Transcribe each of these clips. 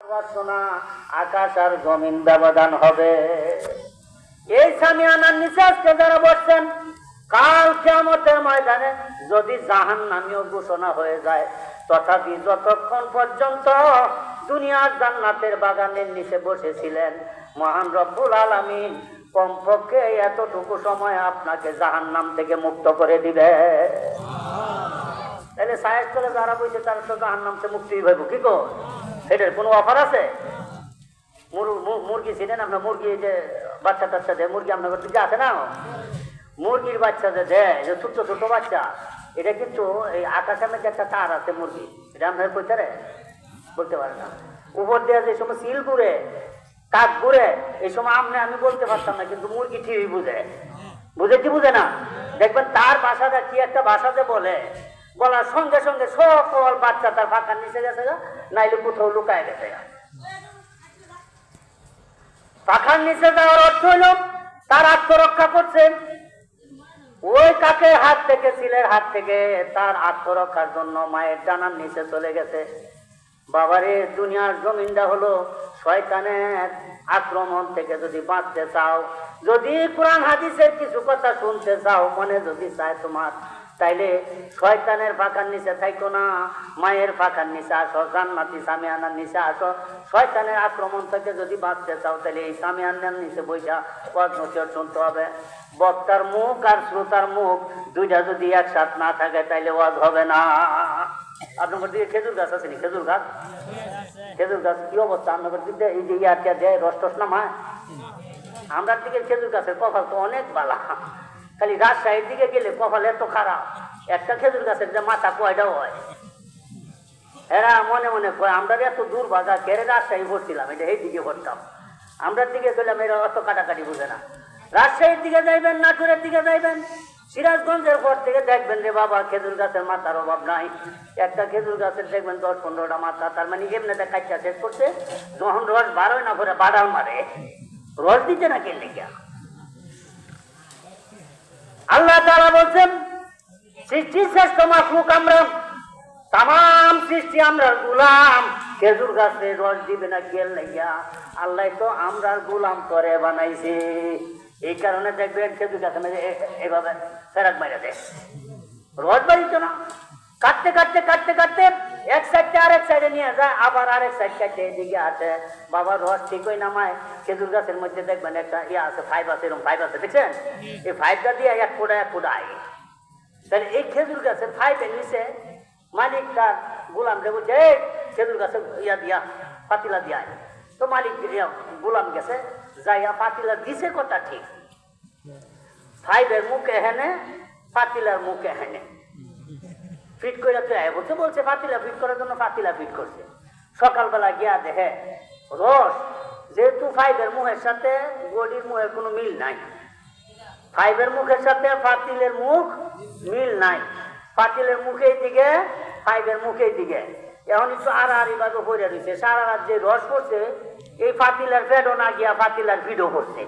না আকাশ আর জমিন ব্যবধান হবে। এই সামিয়ানার নিচে আজকে যারা বসছেন, কাল কিয়ামতের ময়দানে যদি জাহান্নামীয় ঘোষণা হয়ে যায়, তথাপি যতক্ষণ পর্যন্ত দুনিয়ার জান্নাতের বাগানের নিচে বসেছিলেন, মহান রব্বুল আলামিন কমপক্ষে এতটুকু সময় আপনাকে জাহান্নাম থেকে মুক্ত করে দিবে। তাহলে সায়েন্স করে যারা বলছে তারা তো জাহান্নাম থেকে মুক্তি পাইব কি কর? এটার কোনো অফার আছে? মুরগি ছিলেন আপনার, মুরগি যে বাচ্চা টাচ্চা দেয়, মুরগি আপনার দিকে আছে না, মুরগির বাচ্চা যে দেয়, যে ছোট্ট ছোট বাচ্চা, এটা কিন্তু এই আকাশের মধ্যে একটা তার আছে মুরগি, এটা আপনার কইতে বলতে পারে না। উপর দিয়ে যে সময় সিল ঘুরে, কাক ঘুরে, এই সময় আমি বলতে পারতাম না, কিন্তু মুরগি ঠিকই বুঝে। বুঝে কি বুঝে না? দেখবেন তার ভাষাটা কি একটা ভাষাতে বলে, বলার সঙ্গে সঙ্গে সকল বাচ্চা তার ফাঁকার নিচে গেছে, নাইলে কোথাও লুকায় গেছে। পাখার নিচে যাওয়ার অর্থ হইল তার আত্মরক্ষা করছেন। ওই কাকের হাত থেকে, সিলের হাত থেকে তার আত্মরক্ষার জন্য মায়ের ডানার নিচে চলে গেছে। বাবারে, দুনিয়ার জমিনটা হলো শয়তানের আক্রমণ থেকে যদি বাঁচতে চাও, যদি কোরআন হাদিসের কিছু কথা শুনতে চাও, মনে যদি চায় তোমার, তাইলে শয়তানের ফাঁকার নিচে থাইকো না, মায়ের ফাঁকার নিচে আসো, জান্নাতি সামিয়ানার নিচে আসো। শয়তানের আক্রমণ থেকে যদি বাঁচতে চাও, তাহলে এই সামিয়ানার নিচে বইটা নসিহত শুনতে হবে। বক্তার মুখ আর শ্রোতার মুখ দুইটা যদি একসাথে না থাকে, তাইলে ওয়াজ হবে না। আপনার দিকে খেজুর গাছ আছে নি? খেজুর গাছ, খেজুর গাছ কি অবস্থা আপনার দিকে? এই যে ইয়ারটা দেয়, রস টস নামায়। আমরা দিকে খেজুর গাছের কপাল তো অনেক বালা, খালি রাজশাহীর দিকে গেলে কপাল এত খারাপ। একটা খেজুর গাছের যে মাথা কয়টাও হয়, এরা মনে মনে কয় আমরা এত দূর বাগা কেড়ে রাজশাহী ভরছিলাম, এটা এই দিকে ভরতাম। আমরা দিকে গেলাম, এরা অত কাটাকাটি বুঝে না। রাজশাহীর দিকে যাইবেন, নাটোরের দিকে যাইবেন, সিরাজগঞ্জের পর থেকে দেখবেন রে বাবা, খেজুর গাছের মাথার অভাব নাই। একটা খেজুর গাছের দেখবেন 10-15টা মাথা, তার মানে এমনিতে কাইটা শেষ করছে, যখন রস বারোয় না করে বাড়াল মারে, রস দিতে না কেন গিয়া। আল্লাহ তাআলা বলছেন, সৃষ্টি শ্রেষ্ঠ মাখলুক আমরা, তাম সৃষ্টি আমরা গোলাম। খেজুর গাছে রস দিবে না কেল লাগিয়া? আল্লাহ তো আমরা গোলাম করে বানাইছে। এই কারণে দেখবেন খেজুর গাছে এভাবে ফেরাক মাইরা দেয়, রস বাড়িত না। কাটতে কাটতে কাটতে কাটতে এক সাইডে আরেক সাইডে নিয়ে যায়, আবার আরেক সাইড কাটতে এদিকে আসে। বাবা রস ঠিকই নামায়। খেজুর গাছের মধ্যে দেখবেন একটা ইয়ে আছে, ফাইভ আছে, এরকম ফাইভ আছে, দেখছেন? এই ফাইভটা দিয়ে এক ফুটা আয়। তাহলে এই খেজুর গাছের ফাইভের নিচে মালিক তার গোলামকে বলছে, এই খেজুর গাছের ইয়া দিয়া পাতিলা দিয়া। তো মালিক গোলাম গেছে, যাইয়া পাতিলা দিছে, কথা ঠিক। ফাইভের মুখে হেনে, পাতিলার মুখে হেনে ফিট করে তুই আয় বলছে, বলছে পাতিলা ফিট করার জন্য পাতিলা ফিট করছে। সকালবেলা গিয়া দেখে রস, যেহেতু ফাইভের মুখের সাথে গডির মুখের কোনো মিল নাই, ফাইভের মুখের সাথে পাতিলের মুখ মিল নাই। পাতিলের মুখের দিকে, ফাইভের মুখের দিকে এখন একটু আড়াআড়ি ভাবে পড়ে রয়েছে। সারা রাত যে রস করছে, এই পাতিলার ফেডও না গিয়া পাতিলার ফিডও করছে।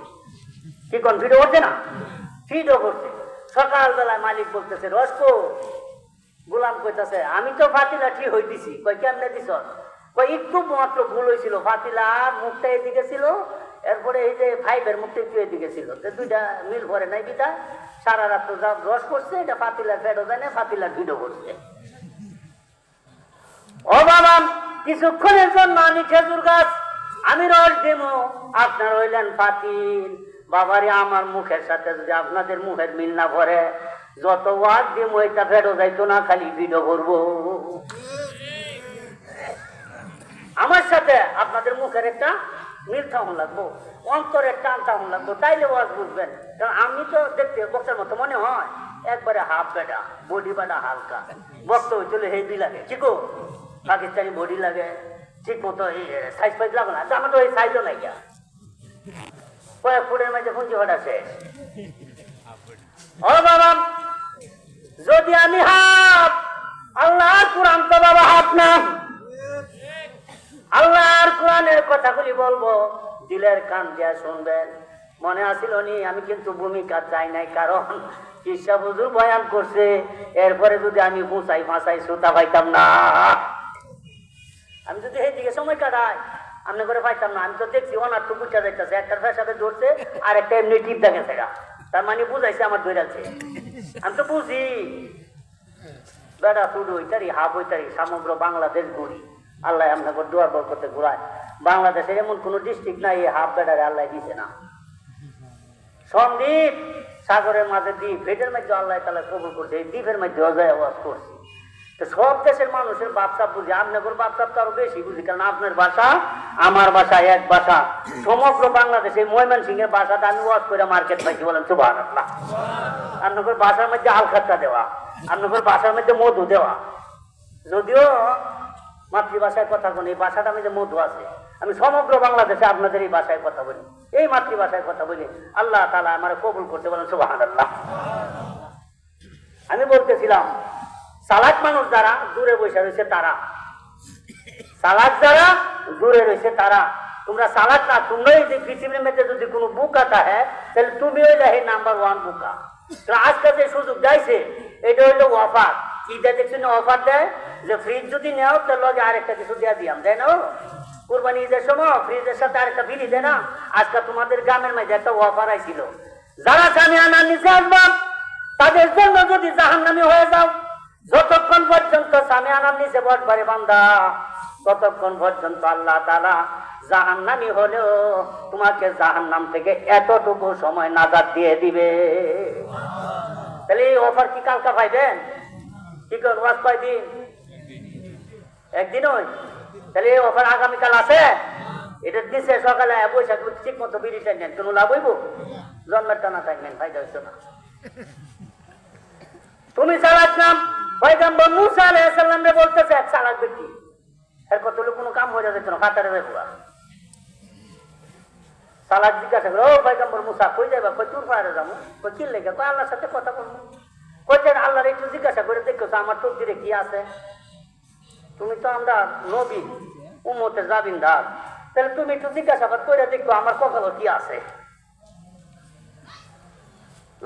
কি কোন ফিডও করছে না? ফিডও করছে। সকালবেলায় মালিক বলতেছে, রস কো? গোলাম কইতাছে, আমি তো পাতিলা ঠিক হয়ে দিছি। কই কেমনে দিছ? কই একটু মাত্র ভুল হয়েছিল, পাতিলার মুখটা এদিকে ছিল, এরপরে এই যে ফাইভের মুখটা একটু এদিকে ছিল, দুইটা মিল ভরে নাই বিটা। সারা রাত তো যা রস করছে, এটা পাতিলার ফেডও দেয় না, পাতিলার ফিডও করছে। ও বাবা, কিছুক্ষণের জন্য আমি খেজুর গাছ, আমি রস দেব, আপনার হইলেন পাতিল। বাবারে, আমার মুখের সাথে যদি আপনাদের মুখের মিল না ভরে, যত ওয়াজ দেব ওইটা ফেরো যাইতো না, খালি ভিডিও করবো। আমার সাথে আপনাদের মুখের একটা মিল থাকুন লাগবো, অন্তরের টান থাকুন লাগবো, তাইলে ওয়াজ বুঝবেন। কারণ আমি তো দেখতে বক্তার মতো মনে হয়, একবারে হাফ বেটা, বডি বাটা হালকা। বক্তা হইতে হেভি লাগে, ঠিক পাকিস্তানি বডি লাগে, ঠিক মতো সাইজ ফাইজ লাগো না। আমার তো এই সাইজও নাই গিয়া, কয়েক ফুটের মাঝে পুঞ্জি হট আছে। ও বাবা, যদি আমি হাফ, আল্লাহর কোরআন তো বাবা হাফ না। আল্লাহর কোরআনের কথাগুলি বলবো, দিলের কান দিয়া শুনবেন। মনে আসিল নি, আমি কিন্তু ভূমিকা চাই নাই, কারণ কিসা হুজুর বয়ান করছে, এরপরে যদি আমি ফাঁসাই শ্রোতা পাইতাম না। আমি যদি এই দিকে সময় কাটাই, আমি করে পাইতাম না। আমি তো দেখছি ওনার তো বুঝা যাইতেছে, একটার পেশাবে ধরছে আর একটা এমনি টিপ দেখেছে, তার মানে বুঝাইছে আমার দৌড়াচ্ছে। আমি তো বুঝি বেড়া শুরু হইতারি হাফ হইতারি সমগ্র বাংলাদেশ ঘুরি। আল্লাহ আপনাকে দুয়ার বরকতে ঘুরায়। বাংলাদেশের এমন কোন ডিস্ট্রিক্ট নাই এই হাফ বেড়ারে আল্লাহ দিছে না। সন্দ্বীপ সাগরের মাঝে দ্বীপ, এটার মধ্যে আল্লাহ তাআলা কবুল করছে, এই দ্বীপের মধ্যে অজয় আওয়াজ করছে। তো সব দেশের মানুষের বাপসাপ বুঝি, আপনাদের বাপসাপ তো আরো বেশি বুঝি, কারণ আপনার ভাষা আমার ভাষা এক ভাষা। সমগ্র বাংলাদেশে ময়মনসিংহ এর ভাষাটা আমি ওয়াজ করে মার্কেট পাইছি, বলেন সুবহানাল্লাহ। আপনাদের ভাষার মধ্যে আলখাত্তা দেওয়া, আপনাদের ভাষার মধ্যে মধু দেওয়া। যদিও মাতৃভাষায় কথা বলি, এই ভাষাটা মধ্যে মধু আছে। আমি সমগ্র বাংলাদেশে আপনাদের এই ভাষায় কথা বলি, এই মাতৃভাষায় কথা বলি। আল্লাহ তাআলা আমার কবুল করতে, বলেন সুবহানাল্লাহ। আমি বলতেছিলাম চালাক মানুষ যারা দূরে বসে রয়েছে তারা, চালাক যারা দূরে রয়েছে তারা। তোমরা চালাক না, তোমরা এই যে পৃথিবীর মধ্যে যদি কোনো বুকা থাকে তাহলে তুমি হইলে এই নাম্বার 1 বুকা। তো আজকে যে সুযোগ যাইছে এটা হইলো অফার। কি দেয় দেখছেন অফার দেয় যে ফ্রিজ যদি নেও তার লগে আরেকটা কিছু দেওয়া দিয়াম, দেয় না? কুরবানি ঈদের সময় ফ্রিজের সাথে আরেকটা ফ্রি দেয় না? আজকে তোমাদের গ্রামের মধ্যে একটা অফার আইছিল, যারা সামিয়ানার নিচে আসবা তাদের জন্য যদি জাহান্নামী হয়ে যাও, যতক্ষণ পর্যন্ত সামিয়ানার নিচে বসবারে বান্দা ততক্ষণ পর্যন্ত আল্লাহ তাআলা জাহান্নামী হলেও তোমাকে জাহান্নাম থেকে এতটুকু সময় নাজাত দিয়ে দিবে। তাহলে এই অফার কি কালকা পাইবেন? কি করেন ওয়াজ কয়দিন? একদিন ওই। তাহলে এই অফার আগামীকাল আছে। এটা দিচ্ছে সকালে বৈশাখ ঠিক মতো বিড়ি টাইনেন, কোনো লাভ হইব? জন্মের টানা থাকবেন, ফায়দা হইছে না। তুমি চালাক নাম পয়গম্বর মুসা আলাইহিস সালাম রে বলতেছে এক চালাক ব্যক্তি, এর কত লোক কোনো কাম হয়ে যেত না, কাতারে যাইব। চালাক জিজ্ঞাসা করে, ও পয়গম্বর মুসা কই যাইবা? কই তোর পাহাড়ে যাবো। কই কি লেগে? কই আল্লাহর সাথে কথা বলবো। কইতে আল্লাহর একটু জিজ্ঞাসা করে দেখো আমার তকদিরে কি আছে। তুমি তো আমরা নবী উম্মতের জাবিনদার, তাহলে তুমি একটু জিজ্ঞাসাবাদ করে দেখো আমার কপালে কি আছে।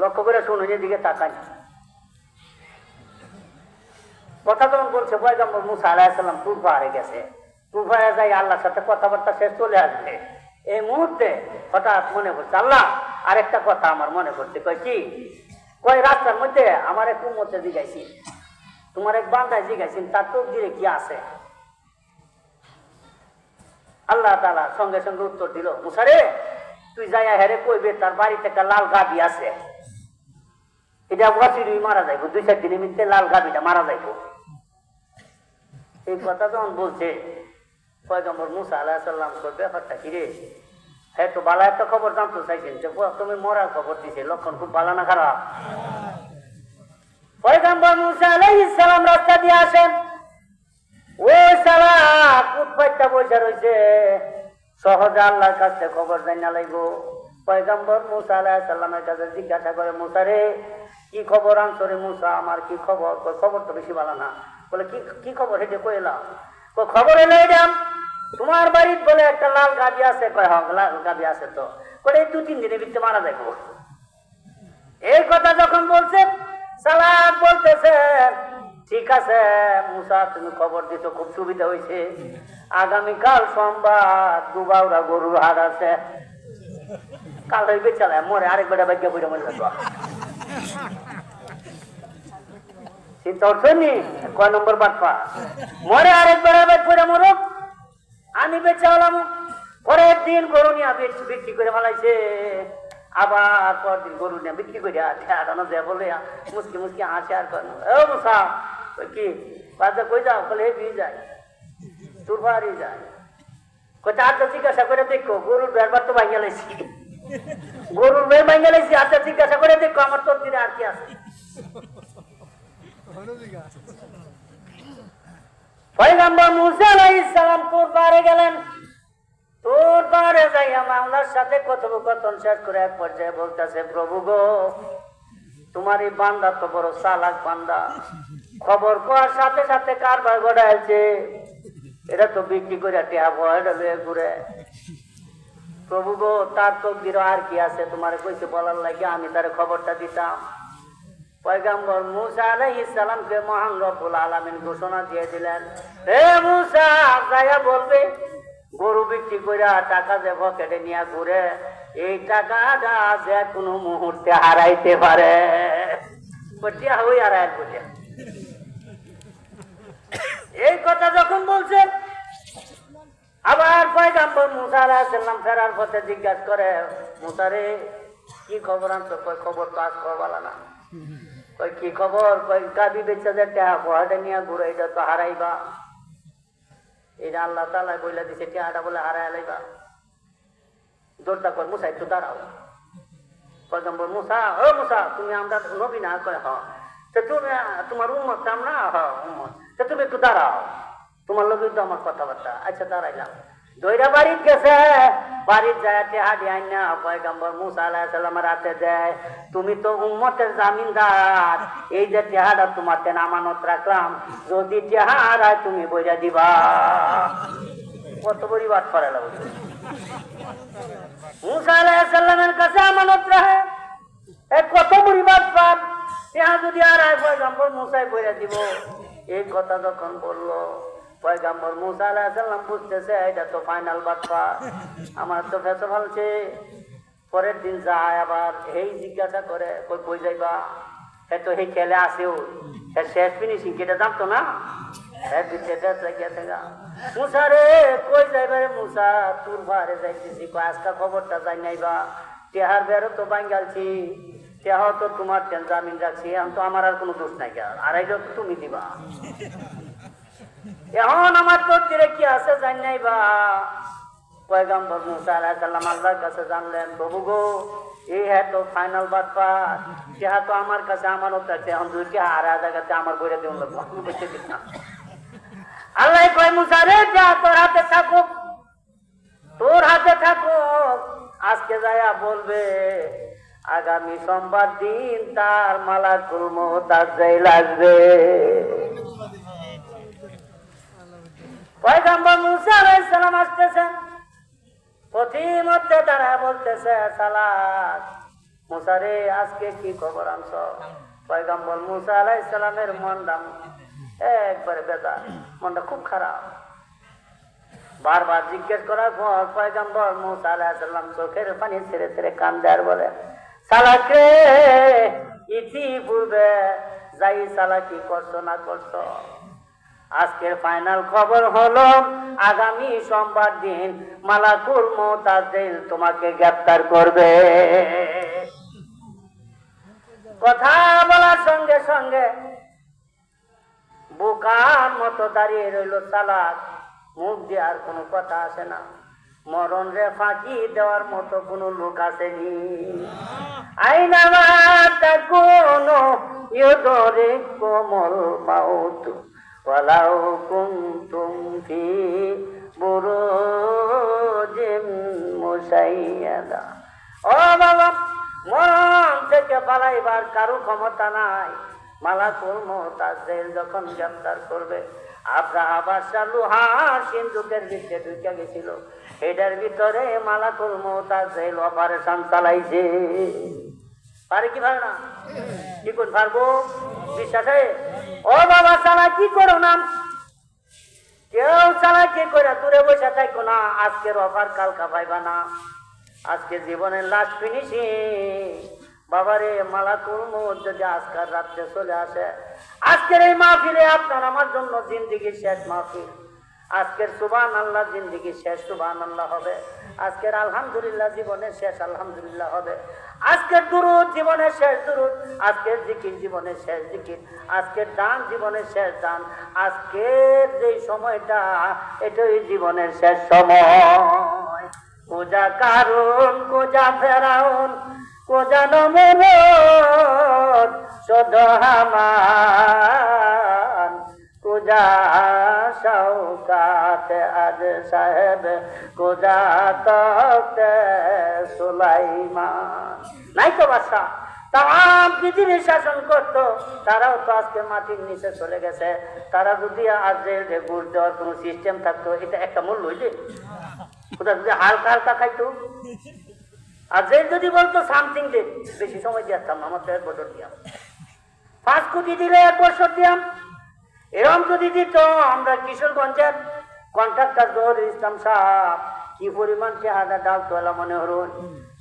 লক্ষ্য করে শুনুন, এদিকে তাকাই। কথা যখন বলছে পয়গম্বর মুসা আলাইহিস সালাম তুর পাহাড়ে গেছে, তুর পাহাড়ে যাই আল্লাহর সাথে কথাবার্তা শেষ চলে আসবে। এই মুহূর্তে হঠাৎ মনে পড়ছে, আল্লাহ আরেকটা কথা আমার মনে পড়ছে। কয় কি? কয় রাস্তার মধ্যে আমার এক উম্মতে জিজ্ঞাসি, তোমার এক বান্দায় জিজ্ঞাসিন তার তকদিরে কি আছে। আল্লাহ তাআলা সঙ্গে সঙ্গে উত্তর দিল, মুসা রে তুই যাইয়া হেরে কইবে তার বাড়িতে একটা লাল গাভী আছে, এটা ওয়াসিরই মারা যাইব, 2-4 দিনের মধ্যে লাল গাভীটা মারা যাইব। এই কথা যখন বলছে পয়গম্বর মুসা আলাইহিস সালাম কই ব্যাপারটা কি রে? হ্যাঁ তো ভালো একটা খবর জানতে চাইছেন যে তুমি মরার খবর দিছে, লক্ষণ খুব ভালো না খারাপ? পয়গম্বর মুসা আলাইহিস সালাম রাস্তা দিয়ে আসেন, ওই সালাক উৎপাইতা বসে রয়েছে, সহজে আল্লাহর কাছে খবর জানা লাগবো। পয়গম্বর মুসা আলাইহিস সালামের কাছে জিজ্ঞাসা করে, মুসা রে কি খবর আনছো রে মুসা? আমার কি খবর? খবর তো বেশি ভালো না। বলে কি খবর? হেঁটে কইলাম। খবর এলো এলাম তোমার বাড়ির বলে একটা লাল গাভী আছে। কয় হ্যাঁ লাল গাভী আছে তো। বলে 2-3 দিনের ভিতরে মারা যাইব। এই কথা যখন বলছে সালাক বলতেছে, ঠিক আছে মুসা তুমি খবর দিছো, খুব সুবিধা হয়েছে। আগামীকাল সোমবার দুবাউরা গরুর হাট আছে, কাল হইবে চালায় মরে আরেক বেটা বাইকে বইটা মরে যাবো। চিন্তা করছেন নি কয় নম্বর বাটপা? মরে আরেক বেটা বাইক বইটা মরুক, আমি বেচে হলাম। পরের দিন গরু নিয়ে বিক্রি করে ফেলাইছে, আবার পরদিন গরু নিয়ে বিক্রি করে আটানো যায় বলে মুসকি মুসকি হাসে আর কেন ও মুসা কি বাজার কই যাও? বলে এই যায় তোর বাড়ি যায়। কই তার তো জিজ্ঞাসা করে দেখো, গরুর বেরবার তো ভাঙিয়া লাইছি, গরুর বের ভাঙিয়া লাইছি, আর জিজ্ঞাসা করে দেখো আমার তোর দিনে আর কি আছে। পয়গম্বর মুসা আলাইহিস সালাম তোর পাহাড়ে গেলেন, তোর পাহাড়ে যাইয়া মাওলার সাথে কথোপকথন শেষ করে এক পর্যায়ে বলতেছে, প্রভু গো তোমার এই বান্দা তো বড় চালাক বান্দা, খবর পাওয়ার সাথে সাথে কারবার ঘটাইছে, এটা তো বিক্রি করে টিয়া ভয়টা লয়ে ঘুরে। প্রভু গো তার তকদির আর কি আছে, তোমার কইছে বলার লাগে আমি তার খবরটা দিতাম। পয়গম্বর মুসা আলাইহিস সালামকে মহান রব্বুল আলামিন ঘোষণা দিয়ে দিলেন, হে মুসা যাইয়া বলবে গরু বিক্রি করে টাকা যে পকেটে নিয়ে ঘুরে, এই টাকাটা যে কোনো মুহূর্তে হারাইতে পারে। ওই হারায় বলে এই কথা যখন বলছে, আবার পয়গম্বর মুসা আলাইহিস সালাম ফেরার পথে জিজ্ঞাসা করে, মুসারে কি খবর আনছো? কই খবর তো আজ বলা না। কই কি খবর? কই গাবি বেচা যে টাকা নিয়ে ঘুরে, এটা তো হারাইবা। এটা আল্লাহ তাআলা বইলা দিছে টাকাটা বলে হারাই লাইবা। দৌড়টা কয় মুসা একটু দাঁড়াও। পয়গম্বর মুসা, ও মুসা তুমি আমরা নবী না? কয় হ। তো তুমি তোমার উম্মত আমরা? হ উম্মত। তো তুমি একটু দাঁড়াও, তোমার লোক তো আমার কথাবার্তা। আচ্ছা দাঁড়াইলাম। দইরা বাড়ির গেছে, বাড়ির যায় টেহাডি আইনা পয়গম্বর মুসা আলাইহিস সালামের হাতে দেয়। তুমি তো উম্মতের জামিনদার, এই যে টেহাটা তোমার তেন আমানত রাখলাম, যদি টেহা হারায় তুমি বইরা দিবা। কত বড়ি বাদ করে লাগবে। মুসা আলাইহিস সালামের কাছে আমানত রাখে, কত বড়ি বাদ পান। টেহা যদি হারায় পয়গম্বর মুসাই বইরা দিব। এই কথা যখন বললো, পয়গম্বর মুসা আলাইহিস সালাম বুঝতেছে এটা তো ফাইনাল বার্তা, আমার তো ফেসে ভালছে। পরের দিন যায়, আবার এই জিজ্ঞাসা করে কই যাইবা? হে তো এই খেলে আসেও, শেষ ফিনিশিং কেটে জানতো না। মুসা রে কই যাইবা রে মুসা? তোর ভারে যাইতেছি। আজকা খবরটা যাই নাইবা, টেহার বেরো তো বাঙ্গালছি, টেহাও তো তোমার জামিন রাখছি, এখন তো আমার আর কোনো দোষ নাই, আড়াইটা তো তুমি দিবা। এখন আমার তোর দিলে কি আছে জানি নাই বা। পয়গম্বর মুসা আলাইহিস সালাম আল্লাহর কাছে জানলেন, প্রভু গো এই হ্যাঁ তো ফাইনাল বার্তা, টেহা তো আমার কাছে আমানত আছে, এখন দুই টেহা হারা জায়গাতে আমার বইরা দিন লাগবো। আল্লাহ কয় মুসা রে যা তোর হাতে থাকুক, তোর হাতে থাকুক। আজকে যায়া বলবে আগামী সোমবার দিন তার মালাকুল মউত আজরাইল আসবে। পয়গম্বর মুসা আলাইহিস সালাম আসতেছেন, পথিমধ্যে দাঁড়ায় বলতেছে, সালাত মুসা রে আজকে কি খবর আনছ? পয়গম্বর মুসা আলাইহিস সালামের মনটা একবারে বেজার, মনটা খুব খারাপ। বারবার জিজ্ঞেস করার পর পয়গম্বর মুসা আলাইহিস সালাম চোখের পানি ছেড়ে ছেড়ে কান্দে আর বলে, সালাক রে ইতিপূর্বে যাই সালাকি করছো না করছো, আজকের ফাইনাল খবর হলো আগামী সোমবার দিন মালাকুল মউত আজরাইল তোমাকে গ্রেফতার করবে। কথা বলার সঙ্গে সঙ্গে বোকার মতো দাঁড়িয়ে রইল সালাক, মুখ দিয়ে আর কোনো কথা আসে না। মরণ রে ফাঁকি দেওয়ার মতো কোনো লোক আসেনি। আইনামা তাকুনু ইউদরিকুমুল মাউত ওয়ালাউ কুনতুম ফি বুরুজিম মুশাইয়াদা। ও বাবা, মরণ থেকে পালাইবার কারো ক্ষমতা নাই। মালাকুল মউত আজরাইল যখন গ্রেফতার করবে, আব্রাহা বাদশা লোহার সিন্ধুকের ভিতরে ঢুকে গেছিল, এটার ভিতরে মালাকুল মউত আজরাইল অপারেশন চালাইছে। পারে কি পারে না? কি কোন পারবো? বিশ্বাসে ও বাবা চালা কি করো না, কেউ চালা কি করে দূরে বসে থাকো না। আজকের অফার কালকা পাইবা না, আজকে জীবনের লাস্ট ফিনিশিং। বাবারে মালাকুল মউত যদি আজকের রাত্রে চলে আসে, আজকের এই মাহফিলে আপনার আমার জন্য জিন্দেগির শেষ মাহফিল। আজকের সুবহানাল্লাহ জিন্দেগির শেষ সুবহানাল্লাহ হবে, আজকের আলহামদুলিল্লাহ জীবনের শেষ আলহামদুলিল্লাহ হবে, আজকের দুরূদ জীবনের শেষ দুরূদ, আজকের জিকির জীবনের শেষ জিকির, আজকের দান জীবনের শেষ দান। আজকের যে সময়টা এটাই জীবনের শেষ সময়। কোজা কারণ কোজা ফেরাউন কোজা নমরুদ সদহামান কোজা শওকাত আজ সাহেব কোজা তখতে সুলাইমান। নাই তো বাদশা তাম পৃথিবীর শাসন করতো, তারাও তো আজকে মাটির নিচে চলে গেছে। তারা যদি আজ যে ঘুষ দেওয়ার কোনো সিস্টেম থাকতো, এটা একটা মূল্য হইলে ওটা যদি হালকা হালকা খাইতো, আর যে যদি বলতো সামথিং দে, বেশি সময় দিতাম না, আমার তো 1 বছর দিয়াম, 5 কোটি দিলে 1 বছর দিয়াম। এরকম যদি দিত, আমরা কিশোরগঞ্জের কন্ট্রাক্টর জহুর ইসলাম সাহেব কি পরিমাণ চেহারা ডাল তোলা মনে হরুন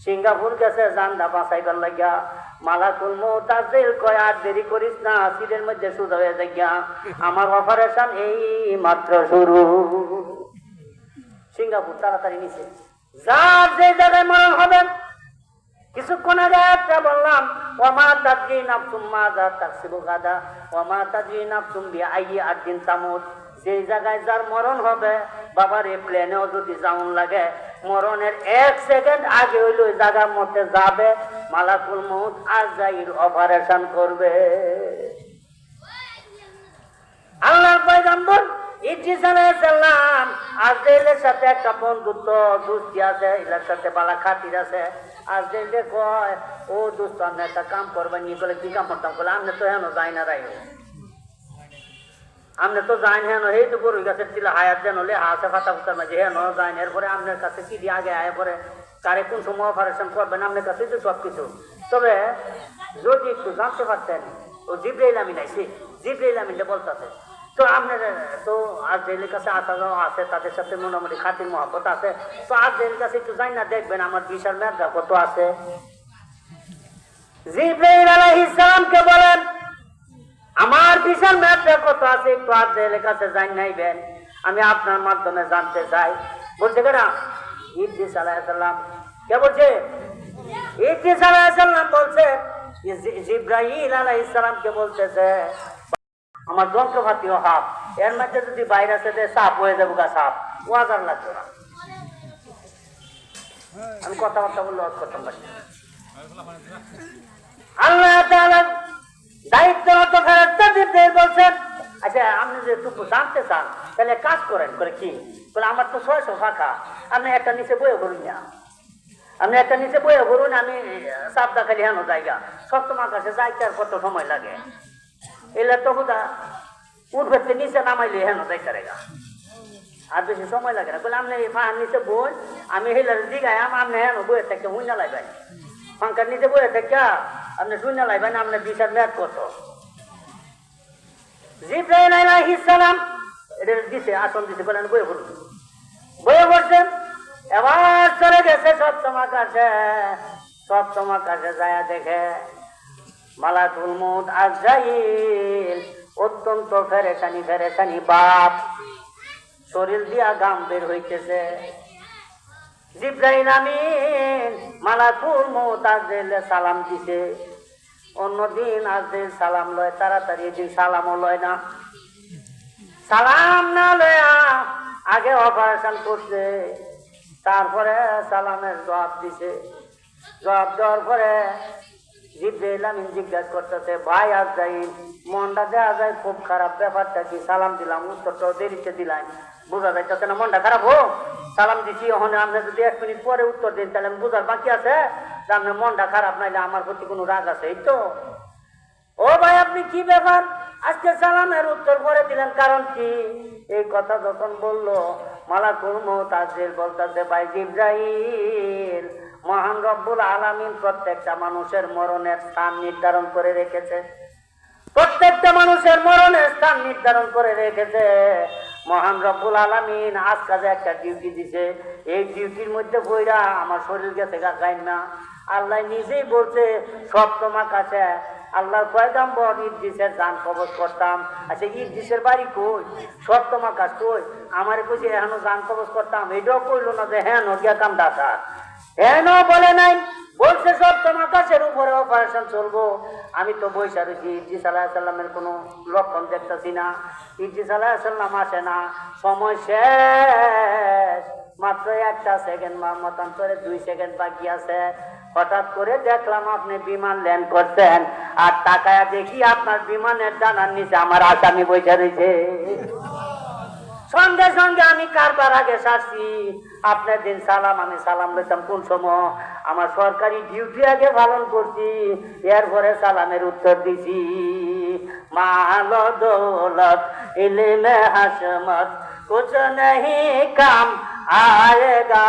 সিঙ্গাপুর গেছে জান্দা বাঁচাইবার লাগিয়া মালাকুল মউত আজরাইল কয় আর দেরি করিস না সিটের মধ্যে সুজা হয়ে যাইয়া আমার অপারেশন এই মাত্র শুরু সিঙ্গাপুর তাড়াতাড়ি নিছে যার যে জায়গায় মরণ হবে কিছুক্ষণ আগে একটা বললাম ওমা তাদরি নাফসুম মাযা তাকসিবু গাদা ওমা তাদরি নাফসুম বিআইয়ি আরদিন তামুত যে জায়গায় যার মরণ হবে বাবার এই প্লেনেও যদি যাওন লাগে মরণের 1 সেকেন্ড আগে হইল ওই জায়গার মধ্যে যাবে মালাকুল মউত আজরাইল অপারেশন করবে আল্লাহর পয়গম্বর ইদ্রিস আলাইহিস সালাম আজরাইলের সাথে একটা বন্ধুত্ব দোস্তি আছে এর সাথে বালা খাতির আছে আজরাইল কয় ও দোস্ত আপনি একটা কাম করবেন নি বলে কি কাম করতাম বলে আপনি তো হেন যাই না রাই আপনি তো যাইন হেন এই তো গরুর গাছের ছিল হায়াত যেন হলে হাসে ফাটা ফুটার মাঝে হেন যাইন এরপরে আপনার কাছে কি দিয়ে আগে আয় পরে কারে কোন সময় অপারেশন করবেন আপনার কাছে তো সব কিছু তবে যদি একটু জানতে পারতেন ও জিব্রাইল আমিন আইছে জিব্রাইল আমিনটা বলতেছে তো আপনার তো আজরাইলের কাছে আসা যাওয়া আছে তাদের সাথে মোটামুটি খাতির মহব্বত আছে তো আজরাইলের কাছে একটু যাই না দেখবেন আমার বিশাল মেয়াদা কত আছে জিব্রাইল আলাইহিস সালামকে বলেন আমার বিশাল মেয়াদা কত আছে একটু আজরাইলের কাছে যাই নাইবেন আমি আপনার মাধ্যমে জানতে চাই বলছে কেনা ইদ্রিস আলাইহিস সালাম কে বলছে ইদ্রিস আলাইহিস সালাম বলছে জিব্রাইল আলাইহিস সালামকে বলতেছে আমার যন্ত্রপাতিও হাফ এর মধ্যে যদি ভাইরাসে সাপ হয়ে যাবো গা সাপ ওয়াজার লাগবে না আমি কথাবার্তা বললে করতাম পারি আল্লাহ তাআলা দায়িত্বরত ফেরেশতা জিবরাইল বলছেন আচ্ছা আপনি যে একটু জানতে চান তাহলে কাজ করেন করে কি বলে আমার তো 600 ফাঁকা আপনি একটা নিচে বয়ে করুন না আপনি একটা নিচে বয়ে করুন আমি সাবদা খালি হেন জায়গা সপ্তম আকাশে যাইতে আর কত সময় লাগে এলে তো হুদা উঠবে নিচে নামাইলে হেন যাইতে রেগা আর বেশি সময় লাগে না বলে আপনি ফাঁকার নিচে বই আমি হেলার দিঘায় আপনি হেন বইয়ে থেকে হুইনা লাইবেন ফাঁকার নিচে বইয়ে থেকে আপনি শুইনা লাইবেন আপনার বিশাল মেয়াদ কত জিব্রাইল আলাইহিস সালাম এটা দিছে আসন দিছে বলেন বইয়ে বলুন বইয়ে বলছেন এবার চলে গেছে সপ্তম আকাশে যায় দেখে মালাকুল মউত আজরাইল অত্যন্ত ফেরেশানি বাপ শরীর দিয়া গাম বের হইতেছে জিব্রাইল আমিন মালাকুল মউত আজরাইল সালাম দিছে অন্যদিন আজরাইল সালাম লয় তাড়াতাড়ি এদিন সালামও লয় না সালাম না লয়া আগে অপারেশন করছে তারপরে সালামের জবাব দিছে জবাব দেওয়ার পরে জিব্রাইল আমিন জিজ্ঞাসা করতেছে ভাই আজরাইল মনটা দেওয়া যায় খুব খারাপ ব্যাপারটা কি সালাম দিলাম উত্তরটাও দেরিতে দিলাম বোঝা যাইতেছে না মনটা খারাপ হোক সালাম দিছি ওখানে আপনি যদি 1 মিনিট পরে উত্তর দিন তাহলে বুঝার বাকি আছে যে আপনার মনটা খারাপ নাইলে আমার প্রতি কোনো রাগ আছে এই তো ও ভাই আপনি কি ব্যাপার আজকে সালামের উত্তর করে দিলেন কারণ কি এই কথা যখন বললো মালাকুল মউত আজরাইল বলতেছে ভাই জিব্রাইল মহান রব্বুল আলামিন প্রত্যেকটা মানুষের মরণের স্থান নির্ধারণ করে রেখেছে প্রত্যেকটা মানুষের মরণের স্থান নির্ধারণ করে রেখেছে মহান রব্বুল আলামিন আজ কাজে একটা ডিউটি দিছে এই ডিউটির মধ্যে বইরা আমার শরীর গেছে গাইন না আল্লাহ নিজেই বলছে সপ্তম আকাশে আল্লাহর পয়গম্বর ইদ্রিসের জান কবজ করতাম আচ্ছা ইদ্রিসের বাড়ি কই সপ্তম আকাশ কই আমার কইছে এখনো জান কবজ করতাম এটাও কইলো না যে হ্যাঁ নদিয়া কাম দাতা হেন বলে নাই বলছে সপ্তম আকাশের উপরে অপারেশন চলবো আমি তো বৈশা রয়েছি ইদ্রিস আলাইহিস সালামের কোনো লক্ষণ দেখতেছি না ইদ্রিস আলাইহিস সালাম আসে না সময় শেষ মাত্র 1 সেকেন্ড মতান্তরে 2 সেকেন্ড বাকি আছে হঠাৎ করে দেখলাম আপনি বিমান ল্যান্ড করছেন আর তাকায়া দেখি আপনার বিমানের ডানার নিচে আমার আসামি বৈশা রয়েছে সঙ্গে সঙ্গে আমি কারবার আগে সারছি আপনার দিন সালাম আমি সালাম লইতাম কোন সময় আমার সরকারি ডিউটি আগে পালন করছি এরপরে সালামের উত্তর দিছি মাল দৌলত ইলমে হাসমত कुछ नहीं काम आएगा